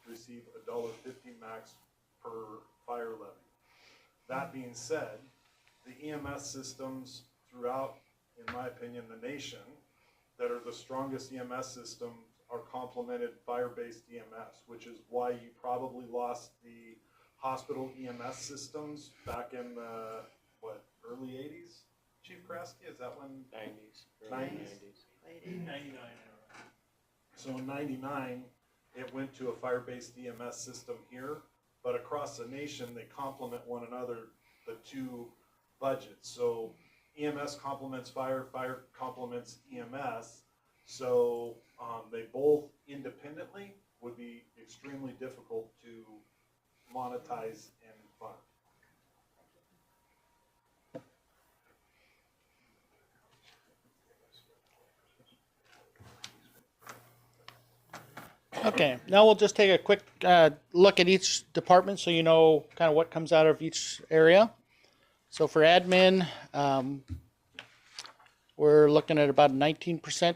receive $1.50 max per fire levy. That being said, the EMS systems throughout, in my opinion, the nation that are the strongest EMS systems are complemented fire-based EMS, which is why you probably lost the hospital EMS systems back in the, early 80s? Chief Kraske, is that when? 90s. 90s? 99. So in 99, it went to a fire-based EMS system here, but across the nation, they complement one another, the two budgets. So EMS complements fire, fire complements EMS. So they both independently would be extremely difficult to monetize and fund. Okay, now we'll just take a quick look at each department so you know kind of what comes out of each area. So for admin, we're looking at about a 19%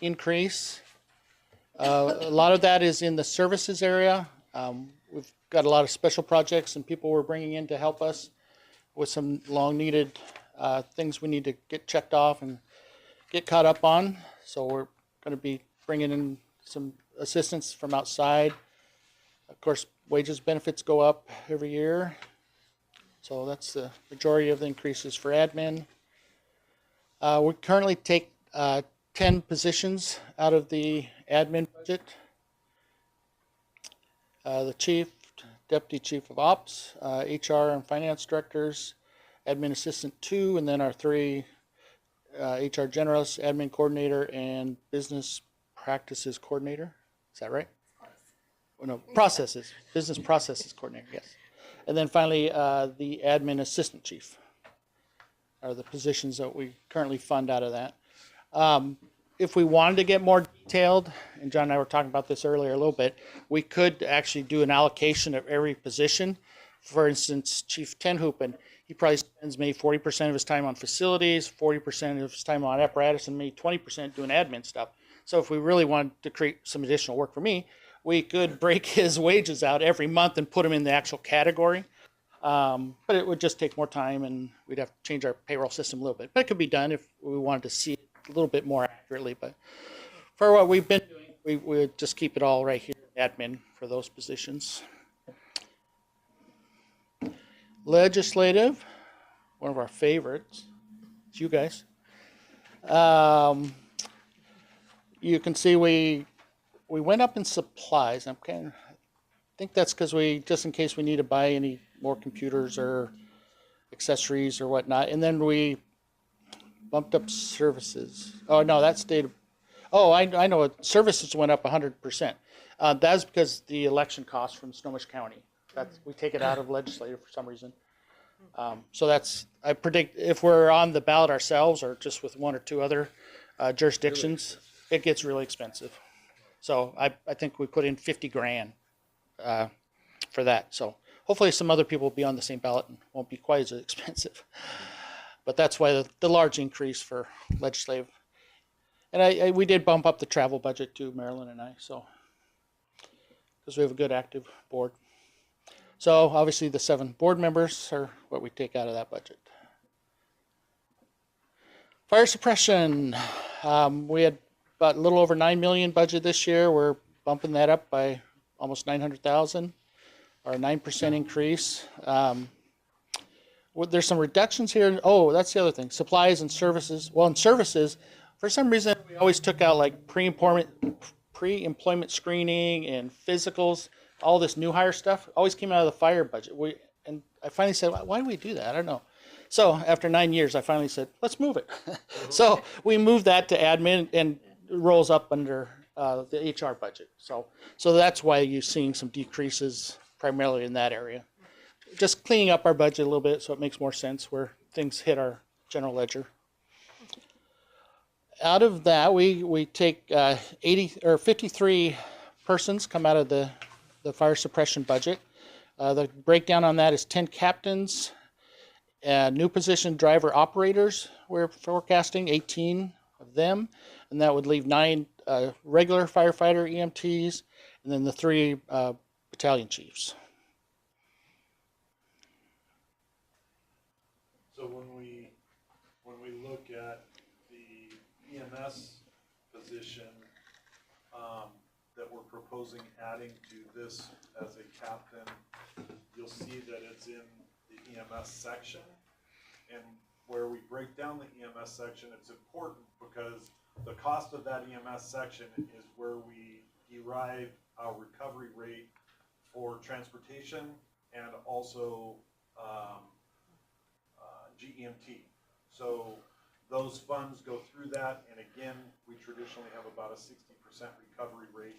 increase. A lot of that is in the services area. We've got a lot of special projects and people we're bringing in to help us with some long needed things we need to get checked off and get caught up on. So we're going to be bringing in some assistance from outside. Of course, wages, benefits go up every year. So that's the majority of the increases for admin. We currently take 10 positions out of the admin budget. The chief, deputy chief of ops, HR and finance directors, admin assistant 2, and then our 3 HR generalists, admin coordinator, and business practices coordinator. Is that right? Oh, no, processes, business processes coordinator, yes. And then finally, the admin assistant chief are the positions that we currently fund out of that. If we wanted to get more detailed, and John and I were talking about this earlier a little bit, we could actually do an allocation of every position. For instance, Chief Tenhoopen, he probably spends maybe 40% of his time on facilities, 40% of his time on apparatus, and maybe 20% doing admin stuff. So if we really wanted to create some additional work for me, we could break his wages out every month and put them in the actual category. But it would just take more time and we'd have to change our payroll system a little bit. But it could be done if we wanted to see it a little bit more accurately. But for what we've been doing, we would just keep it all right here, admin, for those positions. Legislative, one of our favorites, it's you guys. You can see we went up in supplies. I think that's because just in case we need to buy any more computers or accessories or whatnot. And then we bumped up services. Oh, no, that stayed. Oh, I know. Services went up 100%. That's because the election costs from Snohomish County. We take it out of legislative for some reason. So I predict if we're on the ballot ourselves or just with 1 or 2 other jurisdictions, it gets really expensive. So I think we put in $50,000 for that. So hopefully some other people will be on the same ballot and won't be quite as expensive. But that's why the large increase for legislative. And we did bump up the travel budget too, Marilyn and I, so because we have a good active board. So obviously the 7 board members are what we take out of that budget. Fire suppression, we had about a little over 9 million budget this year. We're bumping that up by almost 900,000, or a 9% increase. There's some reductions here. Oh, that's the other thing, supplies and services. Well, in services, for some reason, we always took out like pre-employment screening and physicals, all this new hire stuff, always came out of the fire budget. And I finally said, why do we do that? I don't know. So after 9 years, I finally said, let's move it. So we moved that to admin and it rolls up under the HR budget. So that's why you're seeing some decreases primarily in that area. Just cleaning up our budget a little bit so it makes more sense where things hit our general ledger. Out of that, we take 53 persons come out of the fire suppression budget. The breakdown on that is 10 captains, new position driver operators. We're forecasting 18 of them, and that would leave 9 regular firefighter EMTs, and then the 3 battalion chiefs. So when we look at the EMS position, that we're proposing adding to this as a captain, you'll see that it's in the EMS section. And where we break down the EMS section, it's important because the cost of that EMS section is where we derive our recovery rate for transportation and also GEMT. So those funds go through that, and again, we traditionally have about a 60% recovery rate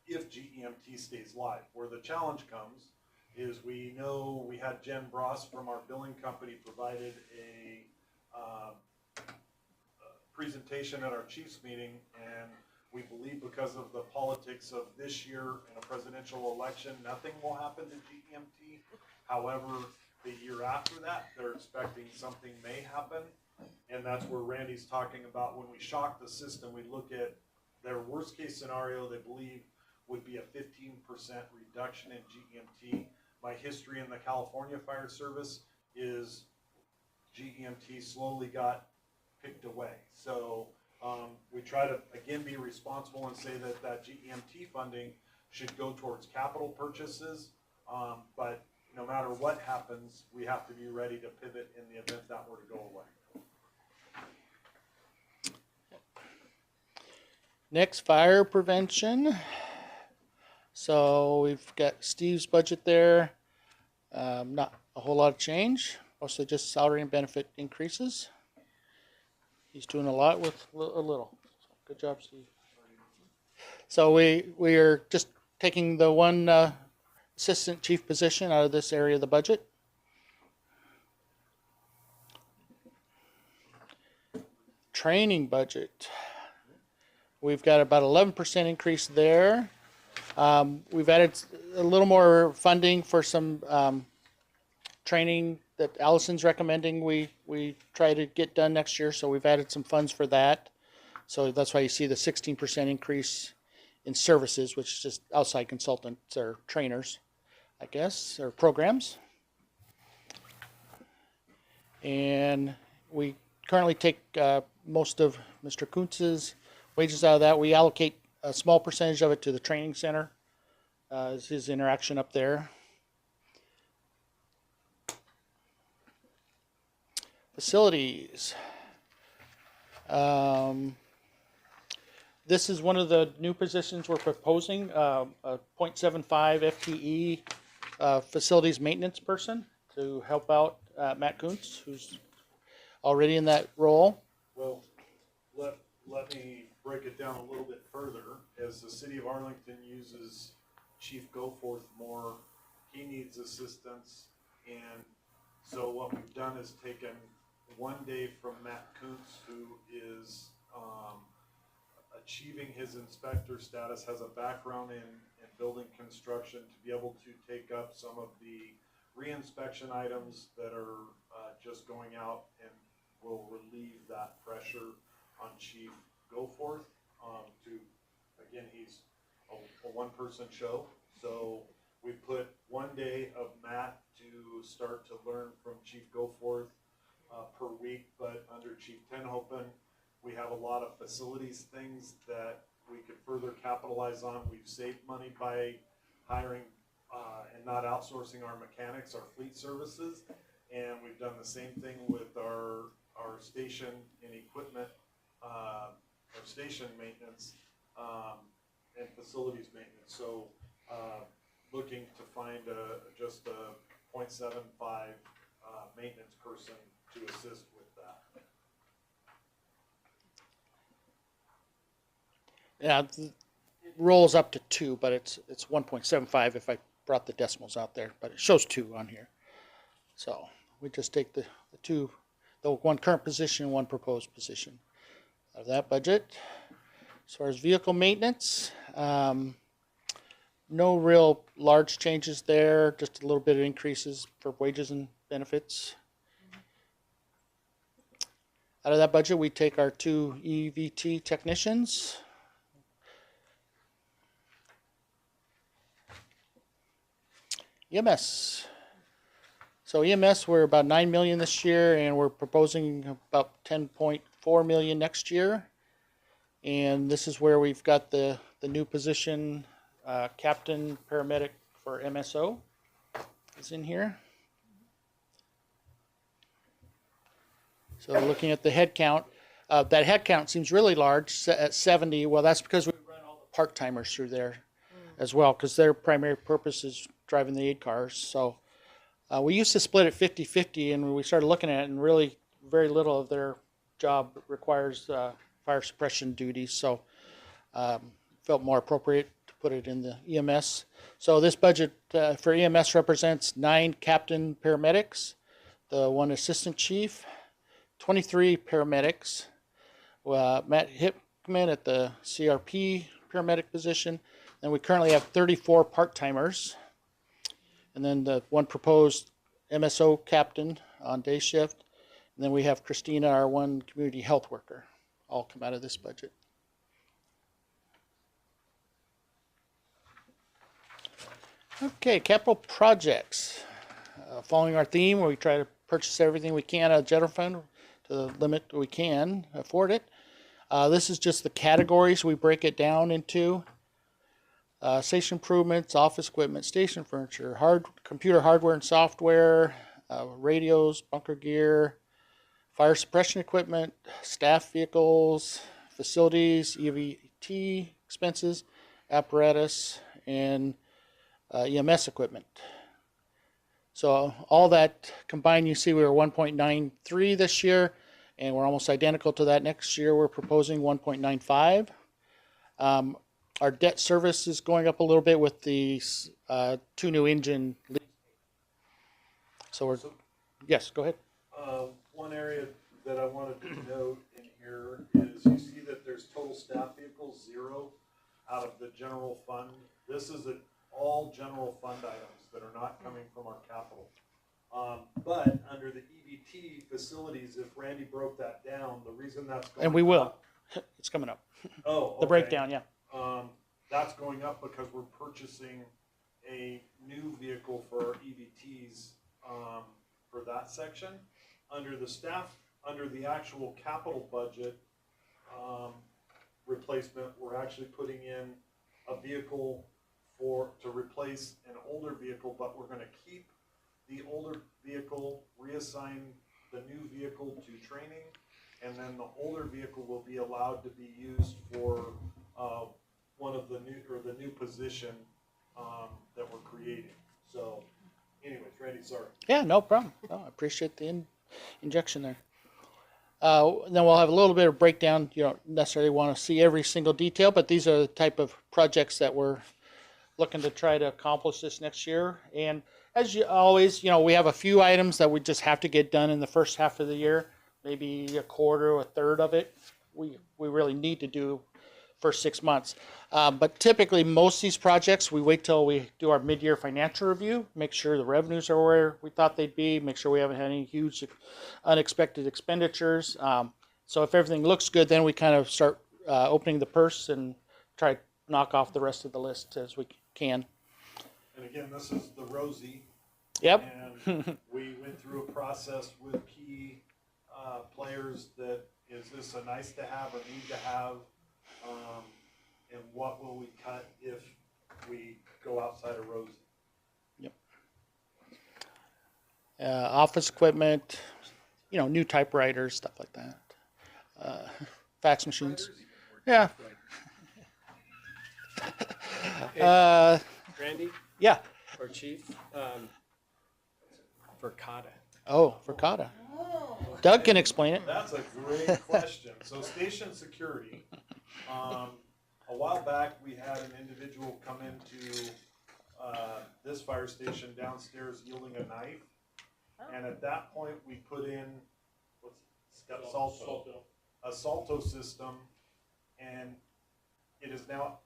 if GEMT stays live. Where the challenge comes is we know we had Jen Bross from our billing company provided a presentation at our chiefs meeting, and we believe because of the politics of this year in a presidential election, nothing will happen to GEMT. However, the year after that, they're expecting something may happen, and that's where Randy's talking about when we shock the system, we look at their worst case scenario they believe would be a 15% reduction in GEMT. My history in the California Fire Service is GEMT slowly got picked away. So we try to, again, be responsible and say that that GEMT funding should go towards capital purchases. But no matter what happens, we have to be ready to pivot in the event that were to go away. Next, fire prevention. So we've got Steve's budget there. Not a whole lot of change, mostly just salary and benefit increases. He's doing a lot with a little. Good job, Steve. So we are just taking the one assistant chief position out of this area of the budget. Training budget. We've got about 11% increase there. We've added a little more funding for some training that Allison's recommending we try to get done next year, so we've added some funds for that. So that's why you see the 16% increase in services, which is just outside consultants or trainers, I guess, or programs. And we currently take most of Mr. Kuntz's wages out of that. We allocate a small percentage of it to the training center. Is his interaction up there. Facilities. This is one of the new positions we're proposing, a 0.75 FTE facilities maintenance person to help out Matt Kuntz, who's already in that role. Well, let me break it down a little bit further. As the city of Arlington uses Chief Goforth more, he needs assistance, and so what we've done is taken one day from Matt Kuntz, who is achieving his inspector status, has a background in building construction, to be able to take up some of the re-inspection items that are just going out, and will relieve that pressure on Chief Goforth. To, again, he's a one-person show, so we put one day of Matt to start to learn from Chief Goforth per week, but under Chief Tenhopen, we have a lot of facilities things that we could further capitalize on. We've saved money by hiring and not outsourcing our mechanics, our fleet services, and we've done the same thing with our station and equipment, our station maintenance and facilities maintenance. So looking to find just a 0.75 maintenance person to assist with that. Yeah, it rolls up to 2, but it's 1.75 if I brought the decimals out there, but it shows 2 on here. So we just take the one current position and one proposed position out of that budget. As far as vehicle maintenance, no real large changes there, just a little bit of increases for wages and benefits. Out of that budget, we take our 2 EVT technicians. EMS. So EMS, we're about 9 million this year, and we're proposing about 10.4 million next year. And this is where we've got the new position, captain paramedic for MSO is in here. So looking at the head count, that head count seems really large at 70. Well, that's because we run all the part-timers through there as well, because their primary purpose is driving the 8 cars. So we used to split it 50-50, and we started looking at it, and really very little of their job requires fire suppression duties. So felt more appropriate to put it in the EMS. So this budget for EMS represents 9 captain paramedics, the 1 assistant chief, 23 paramedics, Matt Hickman at the CRP paramedic position, and we currently have 34 part-timers, and then the 1 proposed MSO captain on day shift, and then we have Christina, our 1 community health worker, all come out of this budget. Okay, capital projects. Following our theme, where we try to purchase everything we can out of general fund to the limit we can afford it. This is just the categories we break it down into. Station improvements, office equipment, station furniture, computer hardware and software, radios, bunker gear, fire suppression equipment, staff vehicles, facilities, EVT expenses, apparatus, and EMS equipment. So all that combined, you see we were 1.93 this year, and we're almost identical to that next year. We're proposing 1.95. Our debt service is going up a little bit with the 2 new engine. So yes, go ahead. One area that I wanted to note in here is you see that there's total staff vehicles 0 out of the general fund. This is all general fund items that are not coming from our capital. But under the EVT facilities, if Randy broke that down, the reason that's going And we will. up, It's coming up. oh, okay. The breakdown, yeah. That's going up because we're purchasing a new vehicle for our EVTs for that section. Under the staff, under the actual capital budget replacement, we're actually putting in a vehicle to replace an older vehicle, but we're going to keep the older vehicle, reassign the new vehicle to training, and then the older vehicle will be allowed to be used for one of the new position that we're creating. So, anyways, Randy, sorry. Yeah, no problem. No, I appreciate the injection there. Then we'll have a little bit of breakdown. You don't necessarily want to see every single detail, but these are the type of projects that we're looking to try to accomplish this next year. And as you always, we have a few items that we just have to get done in the first half of the year, maybe a quarter, a third of it. We really need to do first 6 months. But typically most of these projects, we wait till we do our mid-year financial review, make sure the revenues are where we thought they'd be, make sure we haven't had any huge unexpected expenditures. So if everything looks good, then we kind of start opening the purse and try to knock off the rest of the list as we can. And again, this is the Rosie. Yep. And we went through a process with key players that is this a nice to have or need to have, and what will we cut if we go outside of Rosie? Yep. Office equipment, new typewriters, stuff like that. Fax machines. Yeah. Randy Yeah. or Chief, for CATA. Oh, for CATA. Doug can explain it. That's a great question. So station security, a while back, we had an individual come into this fire station downstairs yielding a knife. And at that point, we put in, a Salto system, and it is now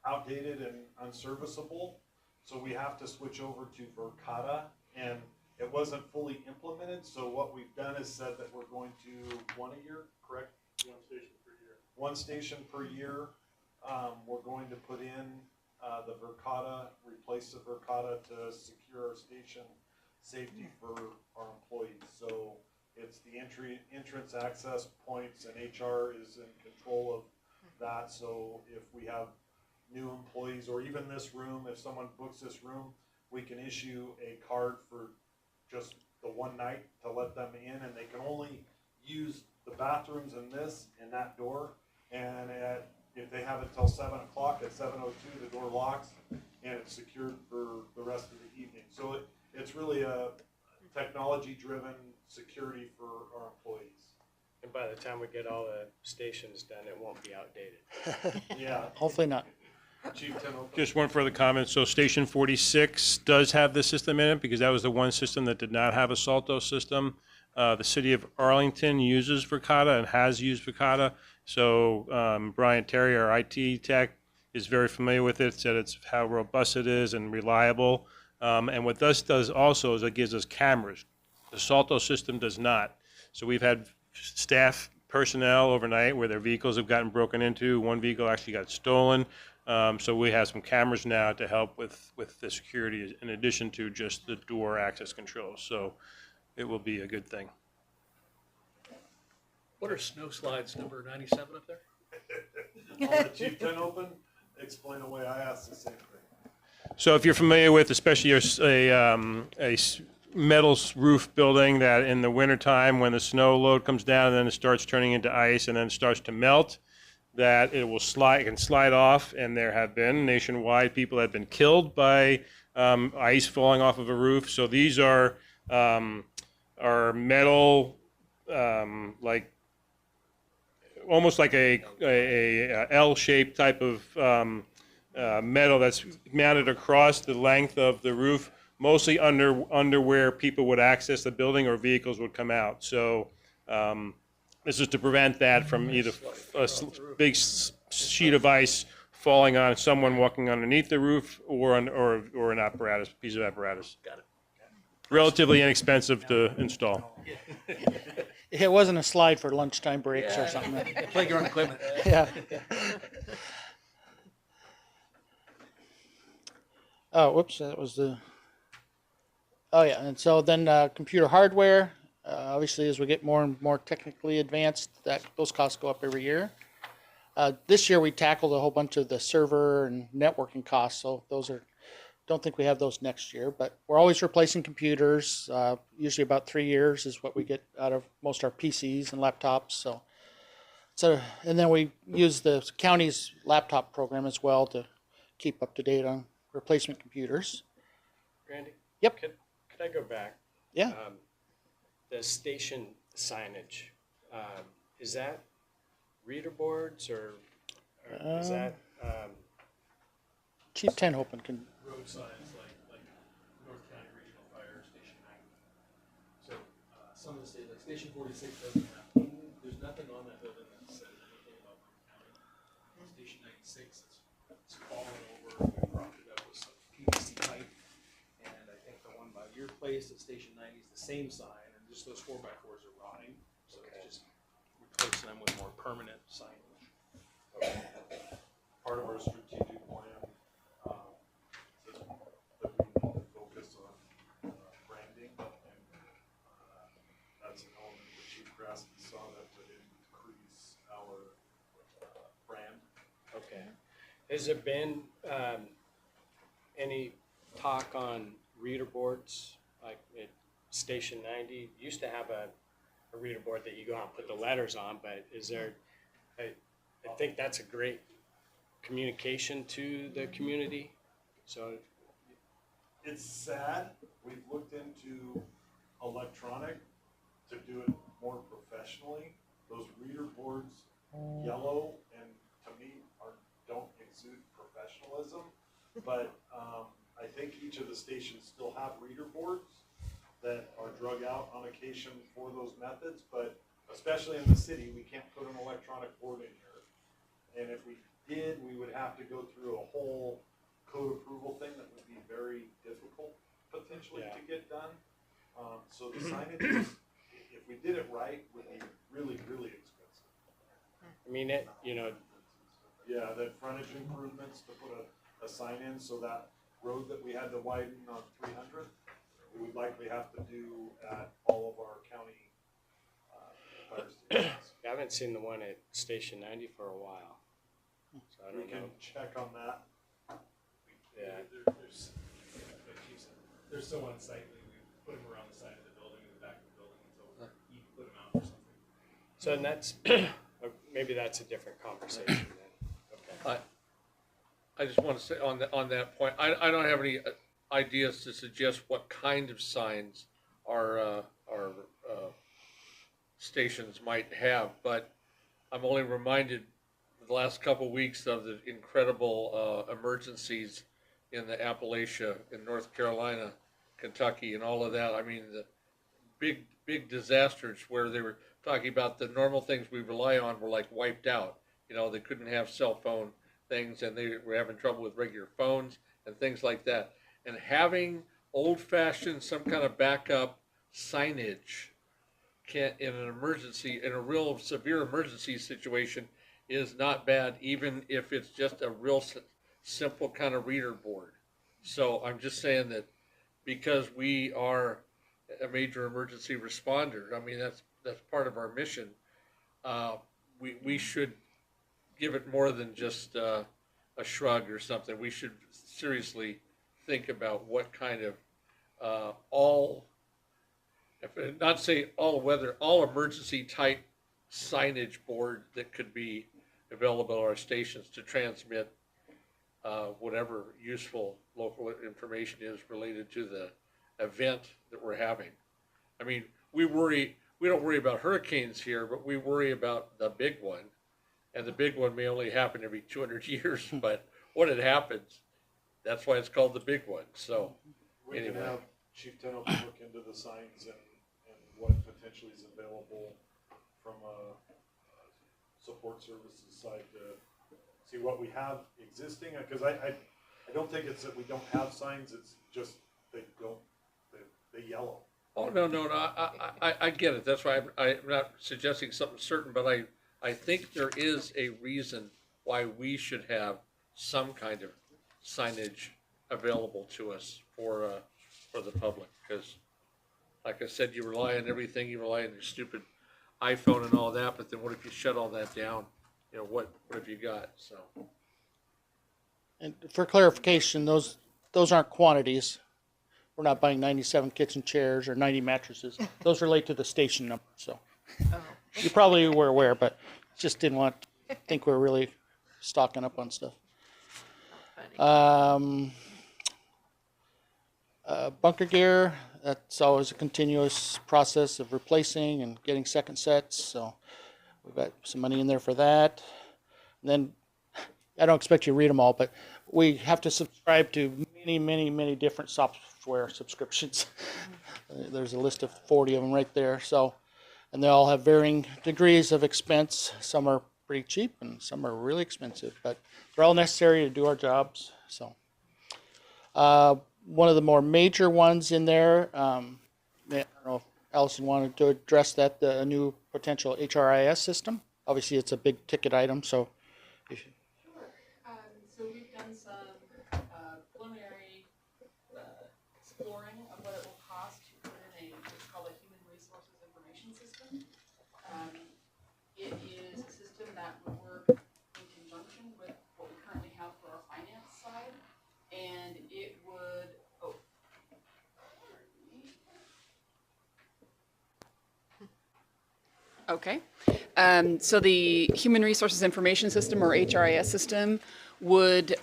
outdated and unserviceable. So we have to switch over to Verkada, and it wasn't fully implemented, so what we've done is said that we're going to one a year, correct? One station per year. One station per year. We're going to put in the Verkada, replace the Verkada to secure our station safety for our employees. So it's the entrance access points, and HR is in control of that. So if we have new employees, or even this room, if someone books this room, we can issue a card for just the one night to let them in, and they can only use the bathrooms in this and that door. And if they have it till 7 o'clock, at 7:02 the door locks and it's secured for the rest of the evening. So it's really a technology-driven security for our employees. And by the time we get all the stations done, it won't be outdated. Yeah. Hopefully not. Chief Tenoka. Just one further comment. So Station 46 does have this system in it because that was the one system that did not have a Salto system. The city of Arlington uses Verkada and has used Verkada. So Brian Terry, our IT tech, is very familiar with it, said it's how robust it is and reliable. And what this does also is it gives us cameras. The Salto system does not. So we've had staff personnel overnight where their vehicles have gotten broken into. One vehicle actually got stolen. So we have some cameras now to help with the security in addition to just the door access controls. So it will be a good thing. What are snow slides number 97 up there? I'll let Chief Tenoka explain away. I asked the same thing. So if you're familiar with, especially a metal roof building that in the wintertime when the snow load comes down and then it starts turning into ice and then it starts to melt, that it will slide, it can slide off, and there have been nationwide people that have been killed by ice falling off of a roof. So these are metal, like almost like a L-shaped type of metal that's mounted across the length of the roof, mostly under where people would access the building or vehicles would come out. So this is to prevent that from either a big sheet of ice falling on someone walking underneath the roof or an apparatus, piece of apparatus. Got it. Relatively inexpensive to install. It wasn't a slide for lunchtime breaks or something. Playground equipment. Yeah. Oh, whoops, that was the, oh yeah, and so then computer hardware, obviously as we get more and more technically advanced, those costs go up every year. This year we tackled a whole bunch of the server and networking costs, so those are, don't think we have those next year, but we're always replacing computers. Usually about 3 years is what we get out of most of our PCs and laptops. So, and then we use the county's laptop program as well to keep up to date on replacement computers. Randy? Yep. Could I go back? Yeah. The station signage, is that reader boards or is that? Chief Tenhopen can. Road signs like North County Regional Fire Station 90. So some of the states, like Station 46 doesn't have, there's nothing on that building that says anything about North County. Station 96, it's fallen over, we propped it up with some PVC pipe. And I think the one by your place at Station 90 is the same sign, and just those 4x4s are rotting. So it's just replacing them with more permanent signage. Part of our strategic plan that we need to focus on branding, and that's an element that Chief Grasky saw that would increase our brand. Okay. Has there been any talk on reader boards, like at Station 90? Used to have a reader board that you go out and put the letters on, but is there, I think that's a great communication to the community. So It's sad. We've looked into electronic to do it more professionally. Those reader boards, yellow, and to me don't exude professionalism. But I think each of the stations still have reader boards that are drug out on occasion for those methods. But especially in the city, we can't put an electronic board in here. And if we did, we would have to go through a whole code approval thing that would be very difficult potentially to get done. So the signage, if we did it right, would be really, really expensive. I mean, it, you know, Yeah, the frontage improvements to put a sign in, so that road that we had to widen on 300, we would likely have to do at all of our county fire stations. I haven't seen the one at Station 90 for a while. So I We don't can know. check on that. Yeah. They're still on site, we put them around the side of the building, in the back of the building, so you can put them out or something. So and that's, maybe that's a different conversation then. Okay. I just want to say on that point, I don't have any ideas to suggest what kind of signs our stations might have, but I'm only reminded the last couple of weeks of the incredible emergencies in the Appalachia, in North Carolina, Kentucky, and all of that. I mean, the big disasters where they were talking about the normal things we rely on were like wiped out. You know, they couldn't have cell phone things, and they were having trouble with regular phones and things like that. And having old-fashioned, some kind of backup signage in an emergency, in a real severe emergency situation, is not bad, even if it's just a real simple kind of reader board. So I'm just saying that because we are a major emergency responder, I mean, that's part of our mission. We should give it more than just a shrug or something. We should seriously think about what kind of not say all weather, all emergency type signage board that could be available at our stations to transmit whatever useful local information is related to the event that we're having. I mean, we don't worry about hurricanes here, but we worry about the big one. And the big one may only happen every 200 years, but when it happens, that's why it's called the big one. So We anyway. can have Chief Tenopa look into the signs and what potentially is available from a support services side to see what we have existing, because I don't think it's that we don't have signs, it's just they yellow. Oh, no, I get it. That's why I'm not suggesting something certain, but I think there is a reason why we should have some kind of signage available to us for the public. Because, like I said, you rely on everything. You rely on your stupid iPhone and all that, but then what if you shut all that down? You know, what have you got? So. And for clarification, those aren't quantities. We're not buying 97 kitchen chairs or 90 mattresses. Those relate to the station number. So you probably were aware, but just didn't want to think we're really stocking up on stuff. Bunker gear, that's always a continuous process of replacing and getting second sets. So we've got some money in there for that. And then I don't expect you to read them all, but we have to subscribe to many different software subscriptions. There's a list of 40 of them right there. So, and they all have varying degrees of expense. Some are pretty cheap and some are really expensive, but they're all necessary to do our jobs. So, one of the more major ones in there, I don't know if Allison wanted to address that, the new potential HRIS system. Obviously, it's a big ticket item, so. Sure. So we've done some preliminary exploring of what it will cost to put in what's called a human resources information system. It is a system that would work in conjunction with what we currently have for our finance side, and it would. Okay. So the Human Resources Information System, or HRIS system, would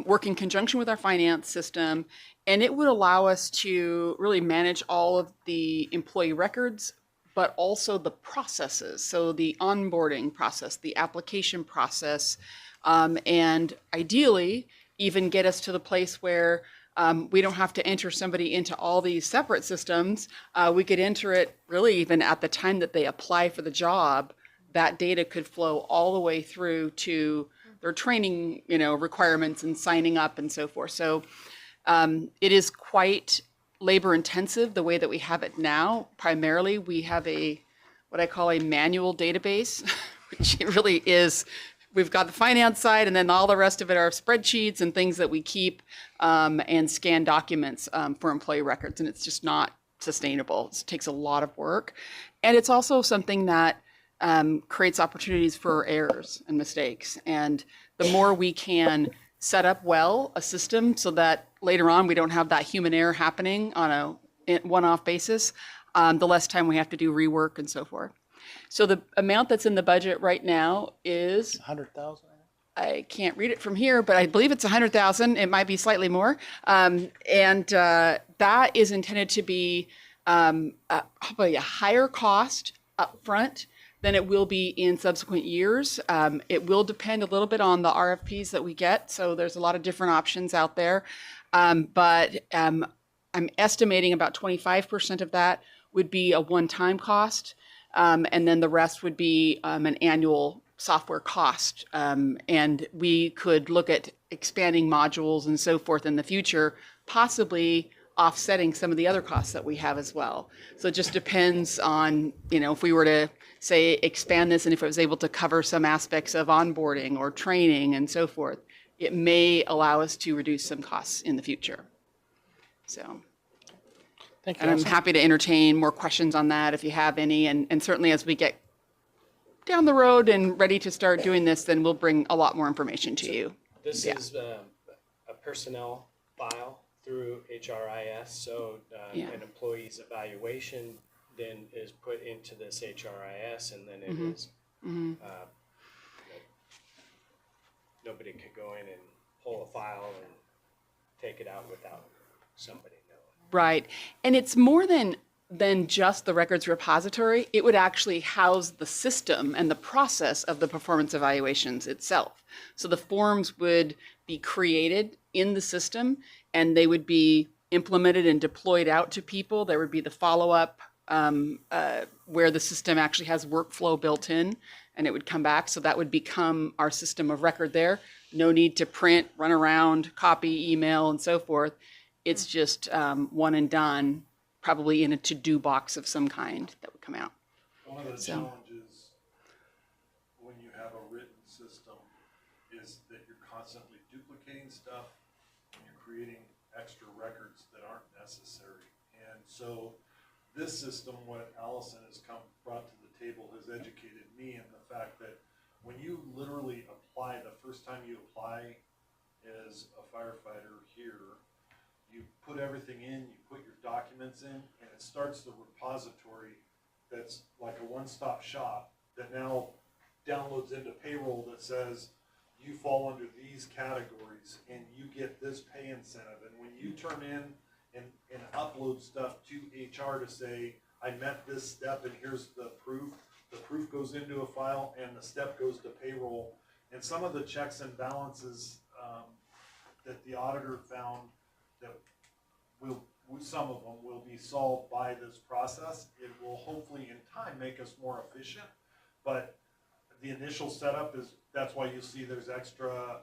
work in conjunction with our finance system, and it would allow us to really manage all of the employee records, but also the processes. So the onboarding process, the application process, and ideally even get us to the place where we don't have to enter somebody into all these separate systems. We could enter it really even at the time that they apply for the job. That data could flow all the way through to their training, requirements and signing up and so forth. So it is quite labor intensive the way that we have it now. Primarily, we have what I call a manual database, which it really is. We've got the finance side, and then all the rest of it are spreadsheets and things that we keep and scan documents for employee records, and it's just not sustainable. It takes a lot of work, and it's also something that creates opportunities for errors and mistakes. And the more we can set up well a system so that later on we don't have that human error happening on a one-off basis, the less time we have to do rework and so forth. So the amount that's in the budget right now is 100,000. I can't read it from here, but I believe it's 100,000. It might be slightly more, and that is intended to be probably a higher cost up front than it will be in subsequent years. It will depend a little bit on the RFPs that we get. So there's a lot of different options out there, but I'm estimating about 25% of that would be a one-time cost, and then the rest would be an annual software cost. And we could look at expanding modules and so forth in the future, possibly offsetting some of the other costs that we have as well. So it just depends on, if we were to say expand this and if it was able to cover some aspects of onboarding or training and so forth, it may allow us to reduce some costs in the future. So. Thank you. And I'm Allison. happy to entertain more questions on that if you have any. And certainly as we get down the road and ready to start doing this, then we'll bring a lot more information to you. This Yeah. is a personnel file through HRIS, so Yeah. an employee's evaluation then is put into this HRIS, and then it Mhm. is, Mhm. nobody could go in and pull a file and take it out without somebody knowing. Right. And it's more than just the records repository. It would actually house the system and the process of the performance evaluations itself. So the forms would be created in the system and they would be implemented and deployed out to people. There would be the follow-up where the system actually has workflow built in, and it would come back. So that would become our system of record there. No need to print, run around, copy, email, and so forth. It's just one and done, probably in a to-do box of some kind that would come out. One of the So. challenges when you have a written system is that you're constantly duplicating stuff and you're creating extra records that aren't necessary. And so this system, what Allison has brought to the table, has educated me in the fact that when you literally apply, the first time you apply as a firefighter here, you put everything in, you put your documents in, and it starts the repository that's like a one-stop shop that now downloads into payroll that says you fall under these categories and you get this pay incentive. And when you turn in and upload stuff to HR to say, I met this step and here's the proof goes into a file and the step goes to payroll. And some of the checks and balances that the auditor found that some of them will be solved by this process. It will hopefully in time make us more efficient, but the initial setup that's why you see there's extra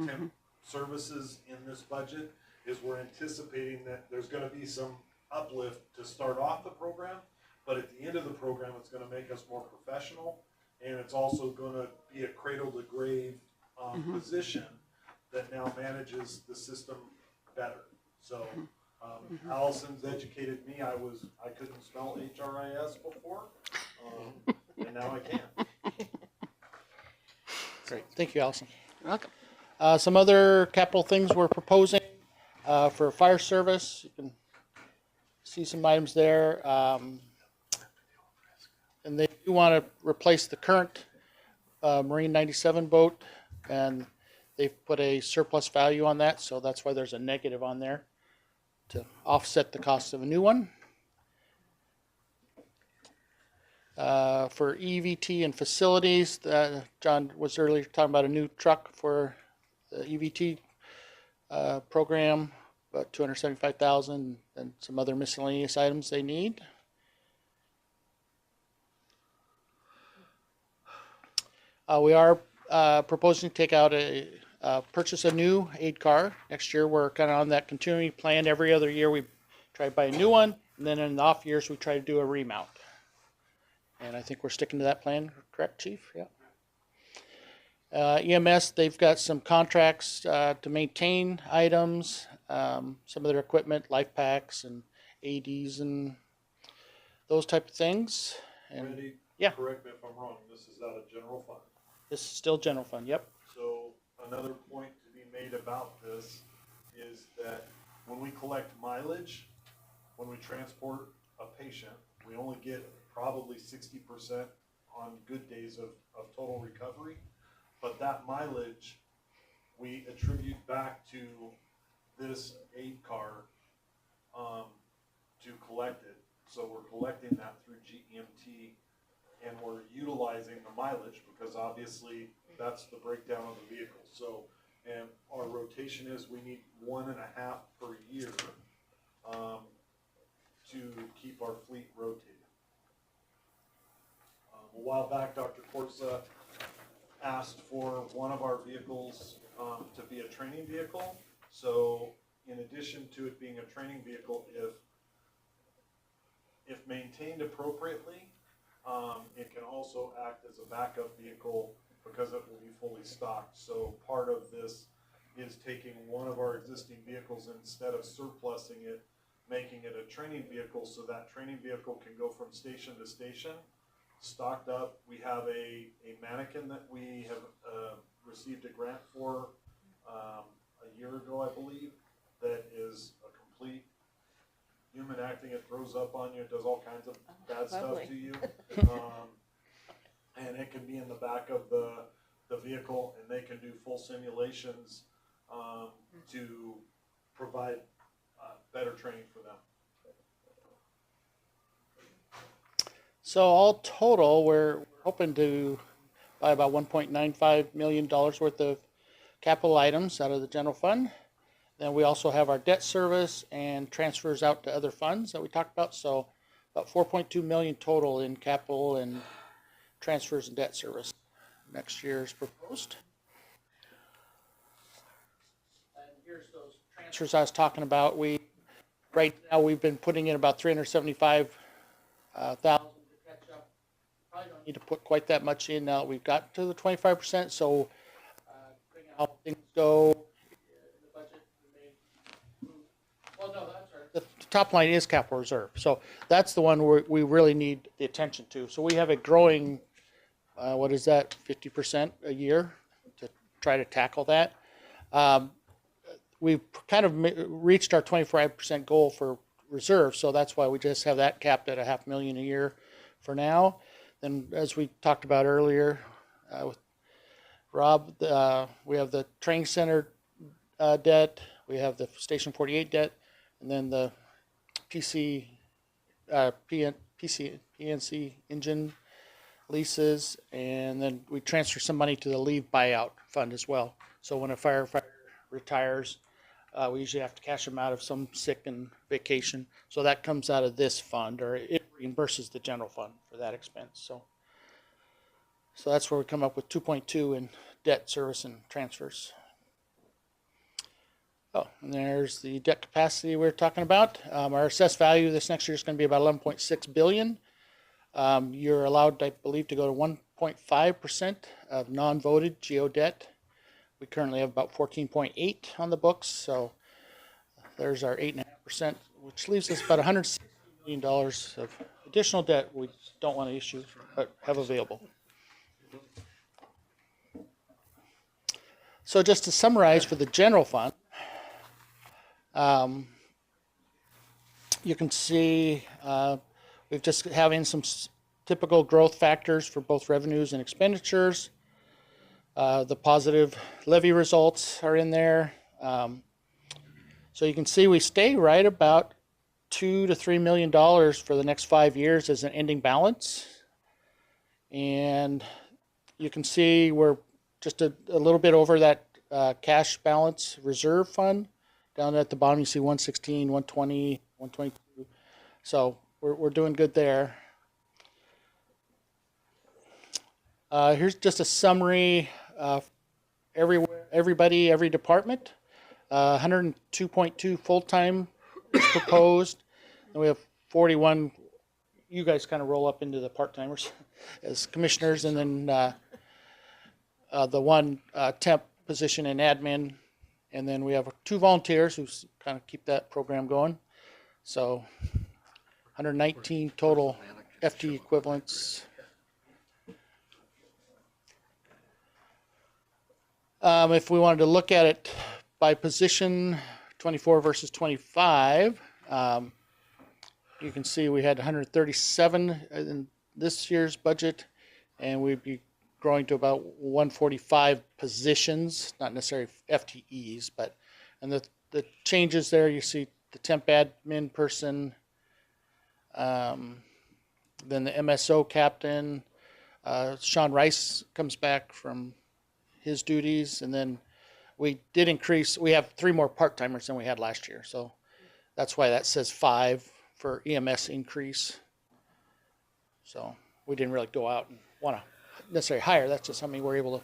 temp services in this budget, is we're anticipating that there's going to be some uplift to start off the program, but at the end of the program it's going to make us more professional, and it's also going to be a cradle to grave position that now manages the system better. So Allison's educated me. I couldn't spell HRIS before, and now I can. Great. Thank you, Allison. You're welcome. Some other capital things we're proposing for fire service. You can see some items there. And they do want to replace the current Marine 97 boat, and they've put a surplus value on that, so that's why there's a negative on there to offset the cost of a new one. For EVT and facilities, John was earlier talking about a new truck for the EVT program, about $275,000, and some other miscellaneous items they need. We are proposing to take out purchase a new aid car next year. We're kind of on that continuing plan. Every other year we try to buy a new one, and then in the off years, we try to do a remount. And I think we're sticking to that plan, correct, Chief? Yeah. EMS, they've got some contracts to maintain items, some of their equipment, life packs and ADs and those type of things. And Randy, yeah. correct me if I'm wrong, this is out of general fund. this is still general fund, yep. So another point to be made about this is that when we collect mileage, when we transport a patient, we only get probably 60% on good days of total recovery. But that mileage, we attribute back to this aid car to collect it. So we're collecting that through GEMT, and we're utilizing the mileage because obviously that's the breakdown of the vehicle. So, and our rotation is we need 1.5 per year to keep our fleet rotated. A while back, Dr. Corsa asked for one of our vehicles to be a training vehicle. So in addition to it being a training vehicle, if maintained appropriately, it can also act as a backup vehicle because it will be fully stocked. So part of this is taking one of our existing vehicles, and instead of surplusing it, making it a training vehicle, so that training vehicle can go from station to station, stocked up. We have a mannequin that we have received a grant for a year ago, I believe, that is a complete human acting. It throws up on you, it does all kinds of bad Lovely. stuff to you. And it can be in the back of the vehicle, and they can do full simulations to provide better training for them. So all total, we're hoping to buy about $1.95 million worth of capital items out of the general fund. Then we also have our debt service and transfers out to other funds that we talked about. So about 4.2 million total in capital and transfers and debt service next year is proposed. And here's those transfers I was talking about. Right now we've been putting in about 375,000 to catch up. Probably don't need to put quite that much in now that we've got to the 25%. So depending on how things go in the budget, we may move. Well, no, that's right. The top line is capital reserve. So that's the one where we really need the attention to. So we have a growing, what is that, 50% a year to try to tackle that. We've kind of reached our 25% goal for reserve, so that's why we just have that capped at $500,000 a year for now. Then, as we talked about earlier with Rob, we have the training center debt, we have the Station 48 debt, and then the PNC engine leases, and then we transfer some money to the leave buyout fund as well. So when a firefighter retires, we usually have to cash them out of some sick and vacation. So that comes out of this fund, or it reimburses the general fund for that expense. So that's where we come up with 2.2 in debt service and transfers. Oh, and there's the debt capacity we were talking about. Our assessed value this next year is going to be about 11.6 billion. You're allowed, I believe, to go to 1.5% of non-voted GO debt. We currently have about 14.8 on the books, so there's our 8.5%, which leaves us about $160 million of additional debt we don't want to issue but have available. So just to summarize for the general fund, you can see we've just having some typical growth factors for both revenues and expenditures. The positive levy results are in there. So you can see we stay right about $2 to $3 million for the next 5 years as an ending balance. And you can see we're just a little bit over that cash balance reserve fund. Down at the bottom you see 116, 120, 122. So we're doing good there. Here's just a summary of everybody, every department. 102.2 full-time is proposed. And we have 41, you guys kind of roll up into the part-timers as commissioners, and then the one temp position in admin, and then we have 2 volunteers who kind of keep that program going. So 119 total FTE equivalents. If we wanted to look at it by position, 24 versus 25, you can see we had 137 in this year's budget, and we'd be growing to about 145 positions, not necessarily FTEs, but, and the changes there, you see the temp admin person, then the MSO captain, Sean Rice comes back from his duties, and then we did increase, we have 3 more part-timers than we had last year, so that's why that says 5 for EMS increase. So we didn't really go out and want to necessarily hire, that's just something we're able to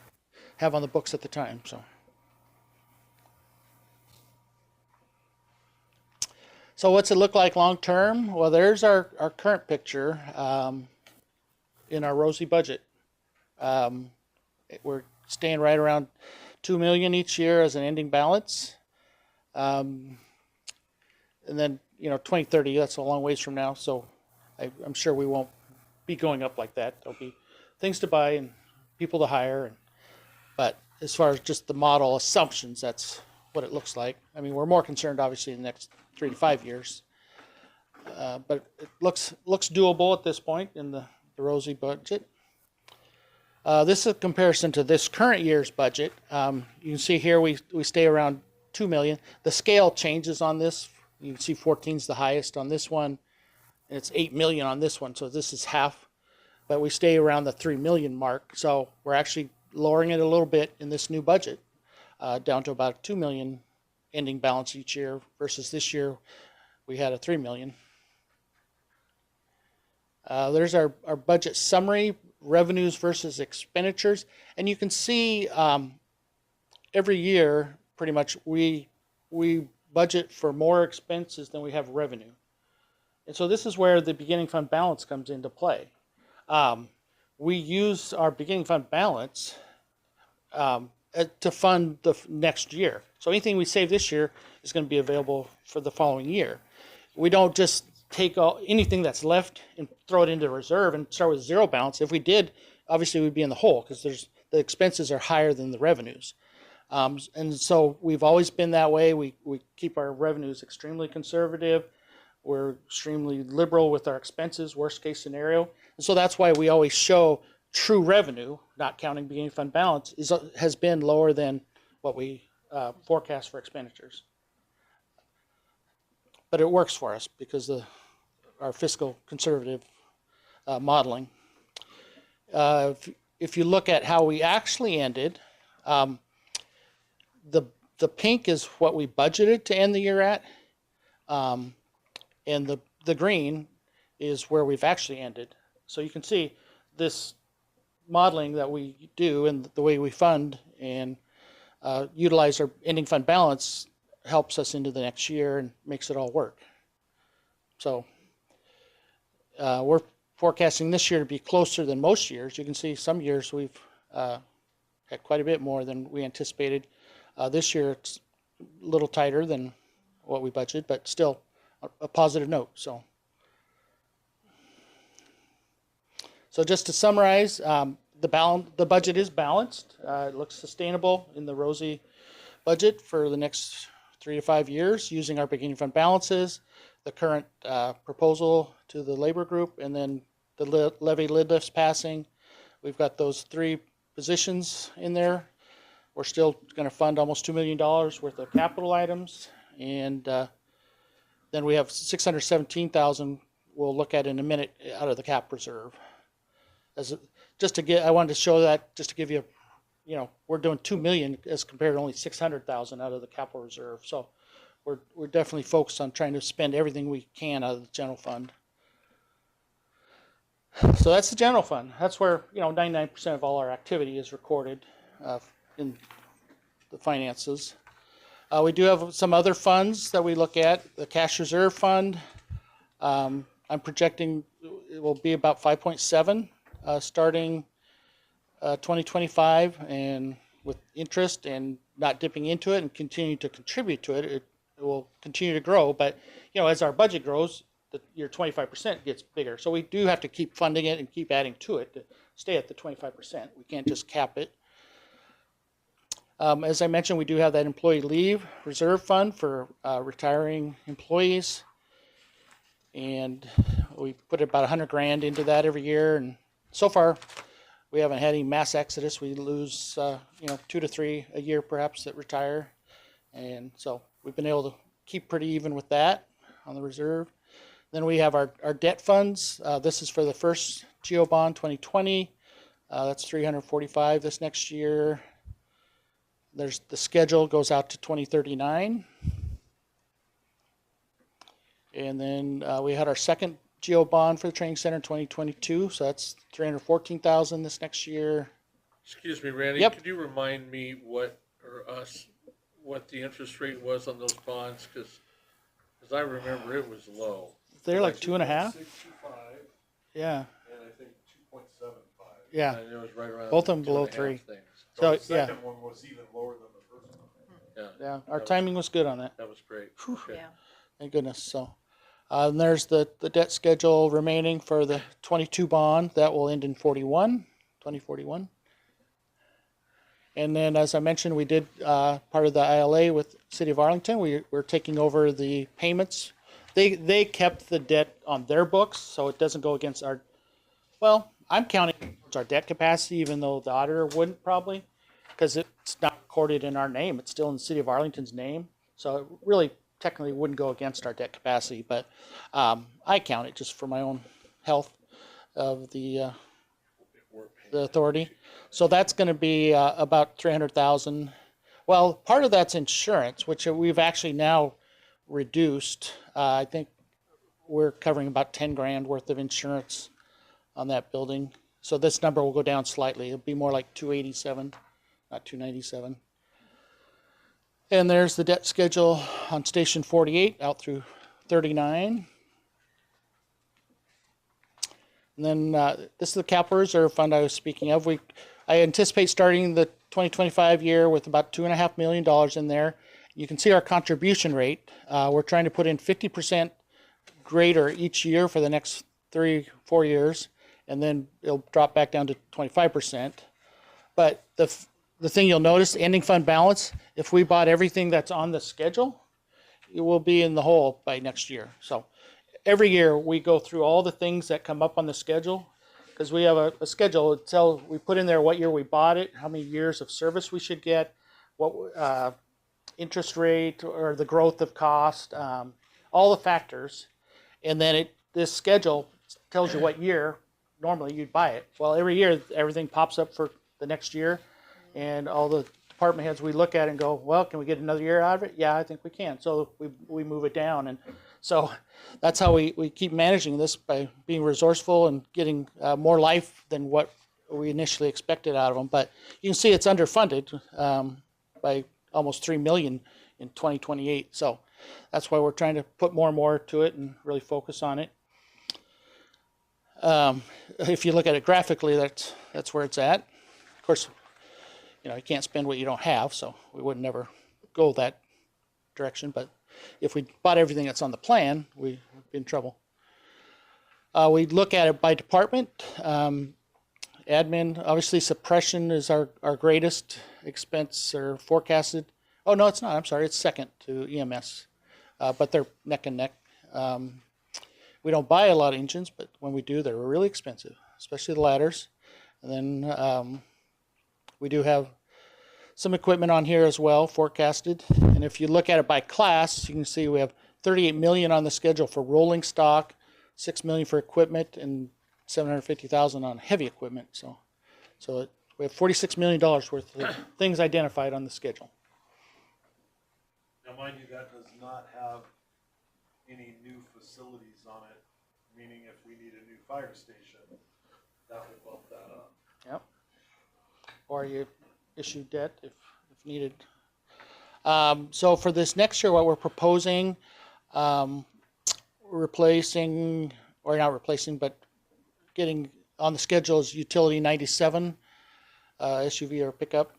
have on the books at the time. So what's it look like long term? Well, there's our current picture in our rosy budget. We're staying right around $2 million each year as an ending balance. And then, 2030, that's a long ways from now, so I'm sure we won't be going up like that. There'll be things to buy and people to hire, but as far as just the model assumptions, that's what it looks like. I mean, we're more concerned obviously in the next 3 to 5 years, but it looks doable at this point in the rosy budget. This is a comparison to this current year's budget. You can see here we stay around $2 million. The scale changes on this. You can see 14 is the highest on this one, and it's $8 million on this one, so this is half. But we stay around the $3 million mark, so we're actually lowering it a little bit in this new budget, down to about $2 million ending balance each year, versus this year we had a $3 million. There's our budget summary, revenues versus expenditures, and you can see every year pretty much we budget for more expenses than we have revenue. And so this is where the beginning fund balance comes into play. We use our beginning fund balance to fund the next year. So anything we save this year is going to be available for the following year. We don't just take anything that's left and throw it into reserve and start with 0 balance. If we did, obviously we'd be in the hole because the expenses are higher than the revenues. And so we've always been that way. We keep our revenues extremely conservative. We're extremely liberal with our expenses, worst case scenario. And so that's why we always show true revenue, not counting beginning fund balance, has been lower than what we forecast for expenditures. But it works for us because of our fiscal conservative modeling. If you look at how we actually ended, the pink is what we budgeted to end the year at, and the green is where we've actually ended. So you can see this modeling that we do and the way we fund and utilize our ending fund balance helps us into the next year and makes it all work. So we're forecasting this year to be closer than most years. You can see some years we've had quite a bit more than we anticipated. This year it's a little tighter than what we budgeted, but still a positive note. So just to summarize, the budget is balanced. It looks sustainable in the rosy budget for the next 3 to 5 years using our beginning fund balances, the current proposal to the labor group, and then the levy lid lifts passing. We've got those 3 positions in there. We're still going to fund almost $2 million worth of capital items, and then we have $617,000 we'll look at in a minute out of the cap reserve. I wanted to show that just to give you, we're doing $2 million as compared to only $600,000 out of the capital reserve. So we're definitely focused on trying to spend everything we can out of the general fund. So that's the general fund. That's where 99% of all our activity is recorded in the finances. We do have some other funds that we look at. The cash reserve fund I'm projecting it will be about 5.7 starting 2025, and with interest and not dipping into it and continuing to contribute to it, it will continue to grow. But as our budget grows, your 25% gets bigger. So we do have to keep funding it and keep adding to it to stay at the 25%. We can't just cap it. As I mentioned, we do have that employee leave reserve fund for retiring employees, and we put about 100 grand into that every year. And so far, we haven't had any mass exodus. We lose, 2 to 3 a year perhaps that retire, and so we've been able to keep pretty even with that on the reserve. Then we have our debt funds. This is for the first GO bond 2020. That's 345 this next year. There's the schedule goes out to 2039. And then we had our second GO bond for the training center in 2022. So that's 314,000 this next year. Excuse me, Randy, Yep. could you remind me what the interest rate was on those bonds? Because I remember it was low. They're like 2.5. 625, Yeah. and I think 2.75. Yeah. And it was right around. Both of them the below 2.5 3. things. So The second one was even lower than the first one. Yeah, yeah, our timing was good on that. that was great. Whew. Okay. Yeah. Thank goodness. So, and there's the debt schedule remaining for the 22 bond that will end in 2041. And then, as I mentioned, we did part of the ILA with City of Arlington. We're taking over the payments. They kept the debt on their books, so it doesn't go against our. Well, I'm counting towards our debt capacity, even though the auditor wouldn't probably, because it's not recorded in our name. It's still in the City of Arlington's name, so it really technically wouldn't go against our debt capacity. But I count it just for my own health of the authority. So that's going to be about 300,000. Well, part of that's insurance, which we've actually now reduced. I think we're covering about 10 grand worth of insurance on that building. So this number will go down slightly. It'll be more like 287, not 297. And there's the debt schedule on Station 48 out through 39. And then this is the capital reserve fund I was speaking of. I anticipate starting the 2025 year with about $2.5 million in there. You can see our contribution rate. We're trying to put in 50% greater each year for the next 3-4 years, and then it'll drop back down to 25%. But the thing you'll notice, ending fund balance, if we bought everything that's on the schedule, it will be in the hole by next year. So every year we go through all the things that come up on the schedule, because we have a schedule. We put in there what year we bought it, how many years of service we should get, what interest rate or the growth of cost, all the factors. And then this schedule tells you what year normally you'd buy it. Well, every year everything pops up for the next year, and all the department heads we look at and go, well, can we get another year out of it? Yeah, I think we can. So we move it down. And so that's how we keep managing this, by being resourceful and getting more life than what we initially expected out of them. But you can see it's underfunded by almost $3 million in 2028. So that's why we're trying to put more and more to it and really focus on it. If you look at it graphically, that's where it's at. Of course, you can't spend what you don't have, so we would never go that direction. But if we bought everything that's on the plan, we'd be in trouble. We look at it by department. Admin, obviously suppression is our greatest expense, or forecasted. Oh, no, it's not. I'm sorry. It's second to EMS, but they're neck and neck. We don't buy a lot of engines, but when we do, they're really expensive, especially the ladders. And then we do have some equipment on here as well, forecasted. And if you look at it by class, you can see we have $38 million on the schedule for rolling stock, $6 million for equipment, and $750,000 on heavy equipment. So we have $46 million worth of things identified on the schedule. Now, mind you, that does not have any new facilities on it, meaning if we need a new fire station, that will bump that up. Yep. Or you issue debt if needed. So for this next year, what we're proposing, we're replacing, or not replacing, but getting on the schedule is Utility 97 SUV or pickup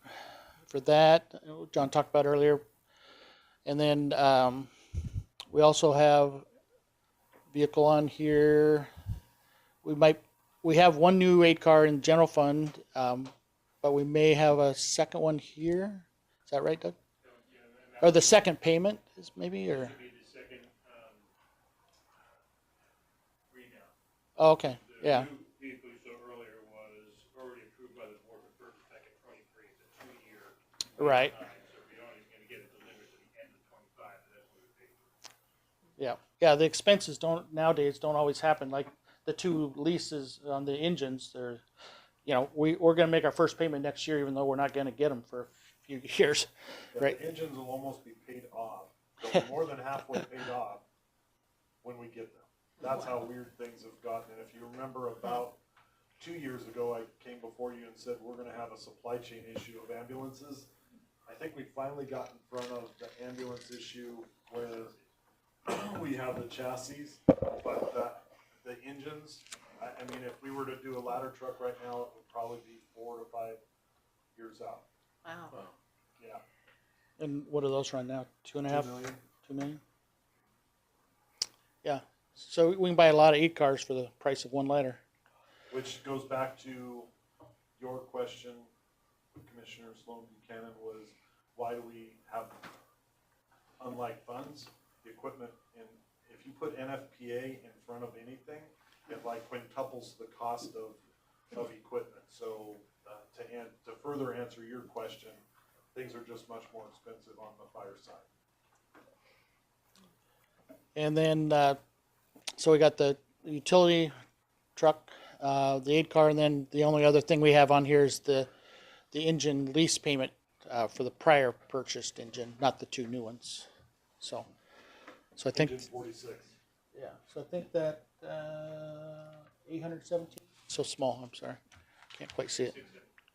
for that. John talked about earlier. And then we also have vehicle on here. We have one new 8 car in the general fund, but we may have a second one here. Is that right, Doug? Or the second payment is maybe, or? Should be the second, readout. Oh, okay, The yeah. new vehicle you saw earlier was already approved by the board for purchase back in 23. It's a 2-year. Right. time, so if you're only gonna get it delivered to the end of 25, that's what it pays. Yeah, yeah. The expenses nowadays don't always happen. Like the 2 leases on the engines, they're, we're going to make our first payment next year, even though we're not going to get them for a few years, Yeah, right? the engines will almost be paid off. They'll be more than halfway paid off when we get them. That's how weird things have gotten. And if you remember, about 2 years ago, I came before you and said we're going to have a supply chain issue of ambulances. I think we finally got in front of the ambulance issue where we have the chassis, but the engines, I mean, if we were to do a ladder truck right now, it would probably be 4 to 5 years out. Wow. Yeah. And what do those run now? 2.5, 2 million. 2 million? Yeah. So we can buy a lot of 8 cars for the price of one ladder. Which goes back to your question, Commissioner Sloan Buchanan, was why do we have, unlike funds, the equipment in, if you put NFPA in front of anything, it like quintuples the cost of equipment. So to further answer your question, things are just much more expensive on the fire side. And then, so we got the utility truck, the 8 car, and then the only other thing we have on here is the engine lease payment for the prior purchased engine, not the 2 new ones. So I think. Engine 46. Yeah, so I think that 817. So small, I'm sorry. Can't quite see it.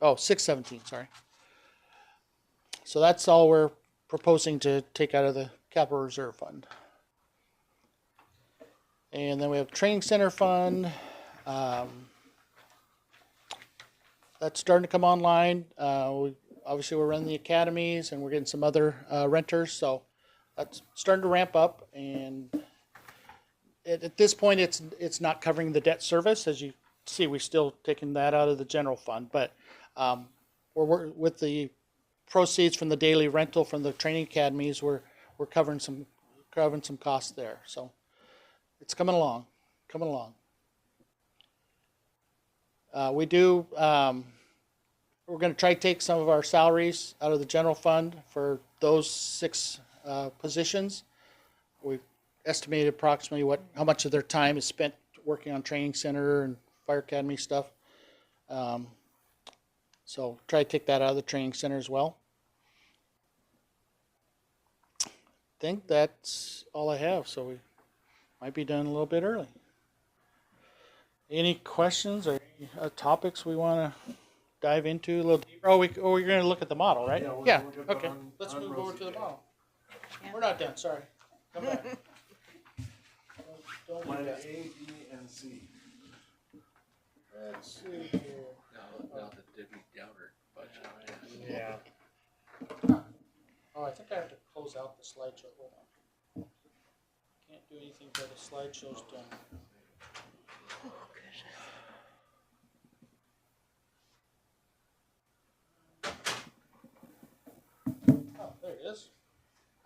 Oh, 617, sorry. So that's all we're proposing to take out of the capital reserve fund. And then we have training center fund. That's starting to come online. Obviously, we're running the academies and we're getting some other renters, so that's starting to ramp up. And at this point, it's not covering the debt service. As you see, we're still taking that out of the general fund, but we're with the proceeds from the daily rental from the training academies, we're covering some costs there. So it's coming along. We do. We're going to try to take some of our salaries out of the general fund for those 6 positions. We've estimated approximately how much of their time is spent working on training center and fire academy stuff. So try to take that out of the training center as well. I think that's all I have, so we might be done a little bit early. Any questions or any topics we want to dive into a little deeper? Oh, we're going to look at the model, right? Yeah, we'll get Okay. on Let's move Rosie over to the again. model. We're not done. Sorry. Come back. Don't Plan leave A, that. B, and C. Let's see here. Now the Debbie Downer budget. Yeah. Oh, I think I have to close out the slideshow. Hold on. Can't do anything till the slideshow's done. Oh, there it is.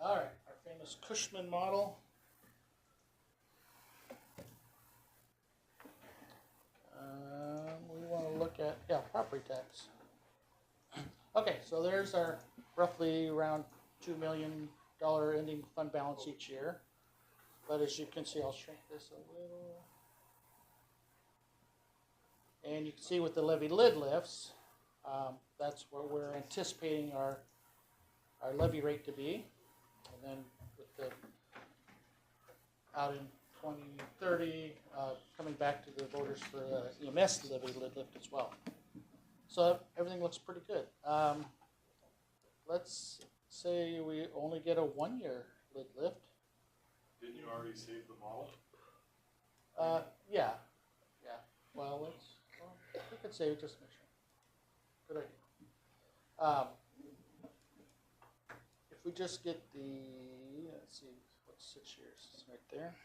All right, our famous Cushman model. We want to look at, property tax. Okay, so there's our roughly around $2 million ending fund balance each year. But as you can see, I'll shrink this a little. And you can see with the levy lid lifts, that's where we're anticipating our levy rate to be. And then with the out in 2030, coming back to the voters for EMS levy lid lift as well. So everything looks pretty good. Let's say we only get a 1-year lid lift. Didn't you already save the model? Yeah, yeah, well, we could say just make sure. Good idea. If we just get let's see, what's 6 years, it's right there.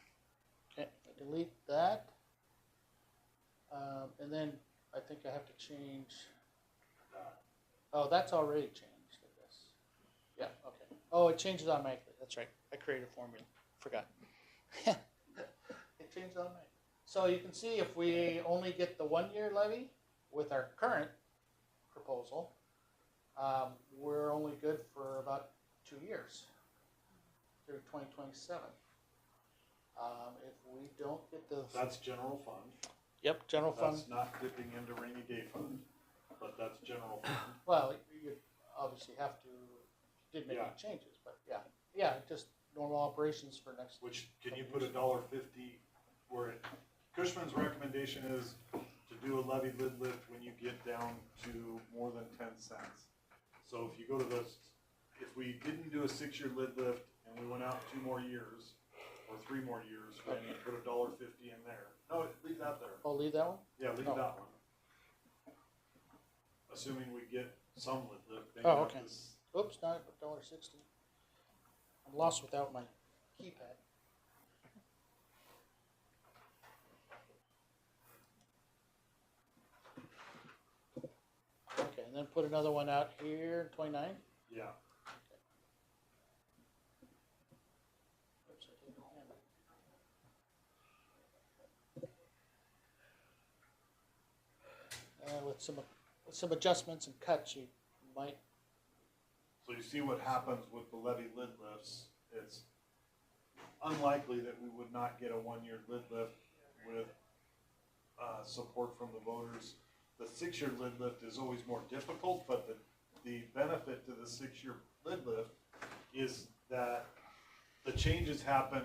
Okay, delete that. And then I think I have to change, oh, that's already changed, I guess. Yeah, okay. Oh, it changes automatically, that's right. I created a formula, forgot. It changed automatically. So you can see if we only get the 1 year levy with our current proposal, we're only good for about 2 years through 2027. If we don't get the, That's general fund. yep, general fund, That's not dipping into rainy day fund, but that's general fund. well, you obviously have to, did make any Yeah. changes, but yeah, just normal operations for next. Which, can you put $1.50 where it, Cushman's recommendation is to do a levy lid lift when you get down to more than 10 cents. So if you go to this, if we didn't do a 6 year lid lift and we went out 2 more years or 3 more years, then you put $1.50 in there. No, leave that there. Oh, leave that one? Yeah, leave Oh. that one. Assuming we get some lid lift. maybe Oh, not okay. this- Oops, not $1.60. I'm lost without my keypad. Okay, and then put another one out here, 29. Yeah. Oops, I didn't have it. And with some adjustments and cuts, you might. So you see what happens with the levy lid lifts. It's unlikely that we would not get a 1 year lid lift with support from the voters. The 6 year lid lift is always more difficult, but the benefit to the 6 year lid lift is that the changes happen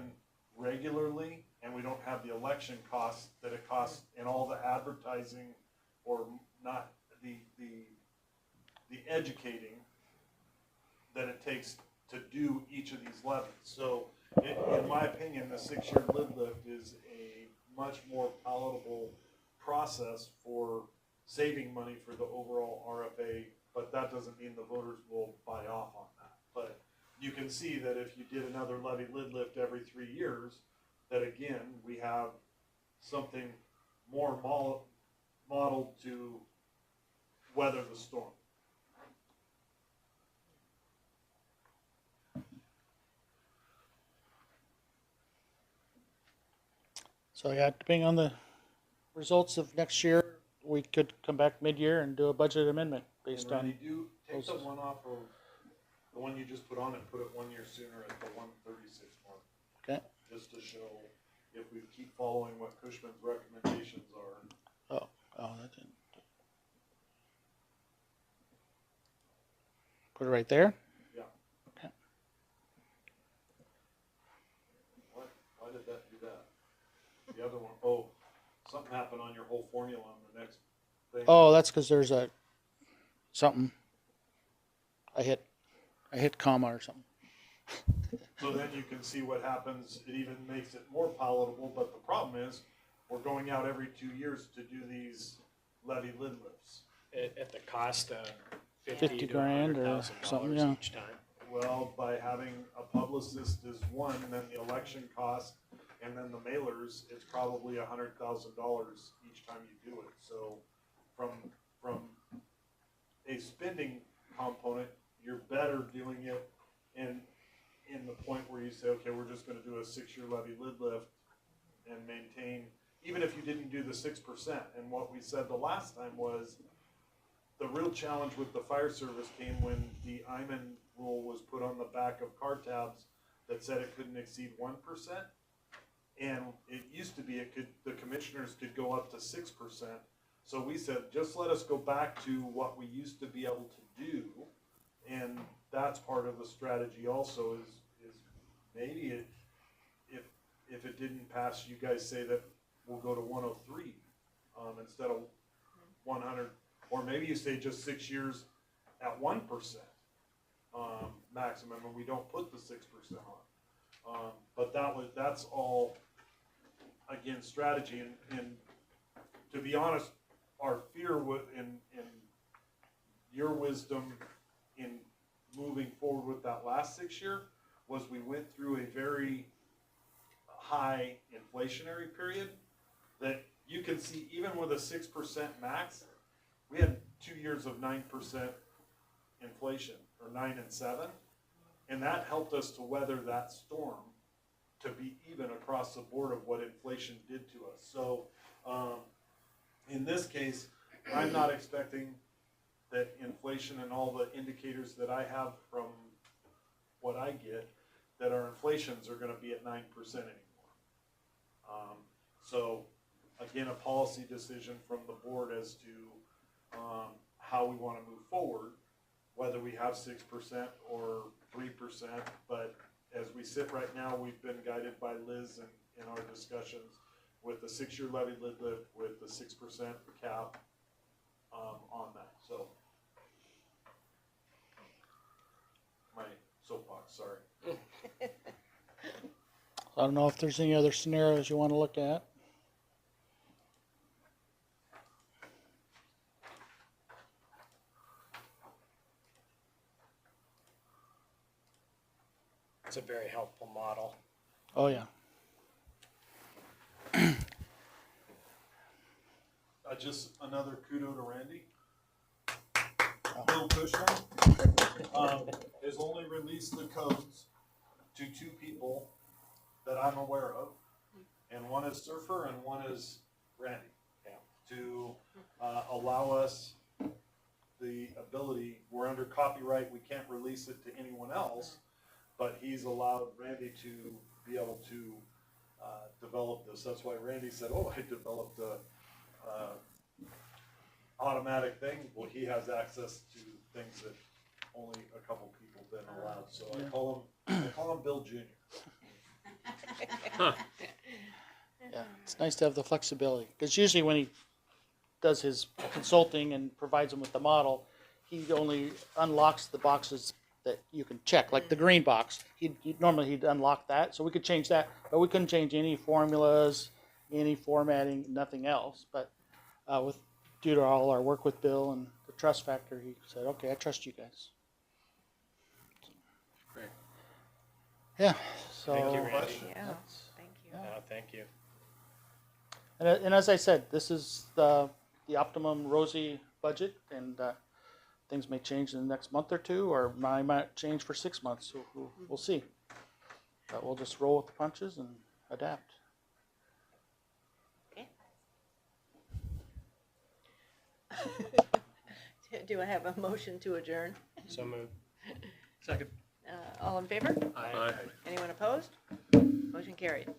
regularly and we don't have the election costs that it costs in all the advertising or not the educating that it takes to do each of these levies. So in my opinion, the 6 year lid lift is a much more palatable process for saving money for the overall RFA, but that doesn't mean the voters will buy off on that. But you can see that if you did another levy lid lift every 3 years, that again, we have something more modeled to weather the storm. So yeah, depending on the results of next year, we could come back mid-year and do a budget amendment based And on. Randy, take the those- one off of, the one you just put on and put it 1 year sooner at the 136 mark. Okay. Just to show if we keep following what Cushman's recommendations are. Oh, that didn't. Put it right there. Yeah. Okay. Why did that do that? The other one, oh, something happened on your whole formula on the next thing. Oh, that's because there's something. I hit comma or something. So then you can see what happens. It even makes it more palatable, but the problem is we're going out every 2 years to do these levy lid lifts. At the cost of 50 to grand or $100,000 something, yeah. each time. Well, by having a publicist is one, and then the election cost, and then the mailers, it's probably $100,000 each time you do it. So from a spending component, you're better doing it in the point where you say, okay, we're just gonna do a 6 year levy lid lift and maintain, even if you didn't do the 6%. And what we said the last time was, the real challenge with the fire service came when the Iman rule was put on the back of car tabs that said it couldn't exceed 1%. And it used to be the commissioners could go up to 6%. So we said, just let us go back to what we used to be able to do. And that's part of the strategy also is maybe if it didn't pass, you guys say that we'll go to 103 instead of 100. Or maybe you say just 6 years at 1% maximum, and we don't put the 6% on. But that's all again, strategy, and to be honest, our fear in your wisdom in moving forward with that last 6 year was we went through a very high inflationary period that you can see even with a 6% max, we had 2 years of 9% inflation, or 9 and 7, and that helped us to weather that storm to be even across the board of what inflation did to us. So in this case, I'm not expecting that inflation and all the indicators that I have from what I get, that our inflations are gonna be at 9% anymore. So again, a policy decision from the board as to how we wanna move forward, whether we have 6% or 3%, but as we sit right now, we've been guided by Liz in our discussions with the 6-year levy lid lift with the 6% cap on that, so. My soapbox, sorry. I don't know if there's any other scenarios you want to look at. It's a very helpful model. Oh, yeah. Just another kudo to Randy. Bill Cushman has only released the codes to 2 people that I'm aware of, and one is Surfer and one is Randy. To allow us the ability, we're under copyright, we can't release it to anyone else, but he's allowed Randy to be able to develop this. That's why Randy said, oh, I developed a automatic thing. Well, he has access to things that only a couple people been allowed. So I call him Bill Jr. Yeah, it's nice to have the flexibility, because usually when he does his consulting and provides them with the model, he only unlocks the boxes that you can check, like the green box. Normally he'd unlock that, so we could change that, but we couldn't change any formulas, any formatting, nothing else. But due to all our work with Bill and the trust factor, he said, okay, I trust you guys. Great. Yeah, so. Thank you, Randy. Yeah, thank you. No, thank you. And as I said, this is the optimum rosy budget, and things may change in the next month or two, or might change for 6 months. So we'll see. But we'll just roll with the punches and adapt. Okay. Do I have a motion to adjourn? So moved. Second. All in favor? Aye. Anyone opposed? Motion carried.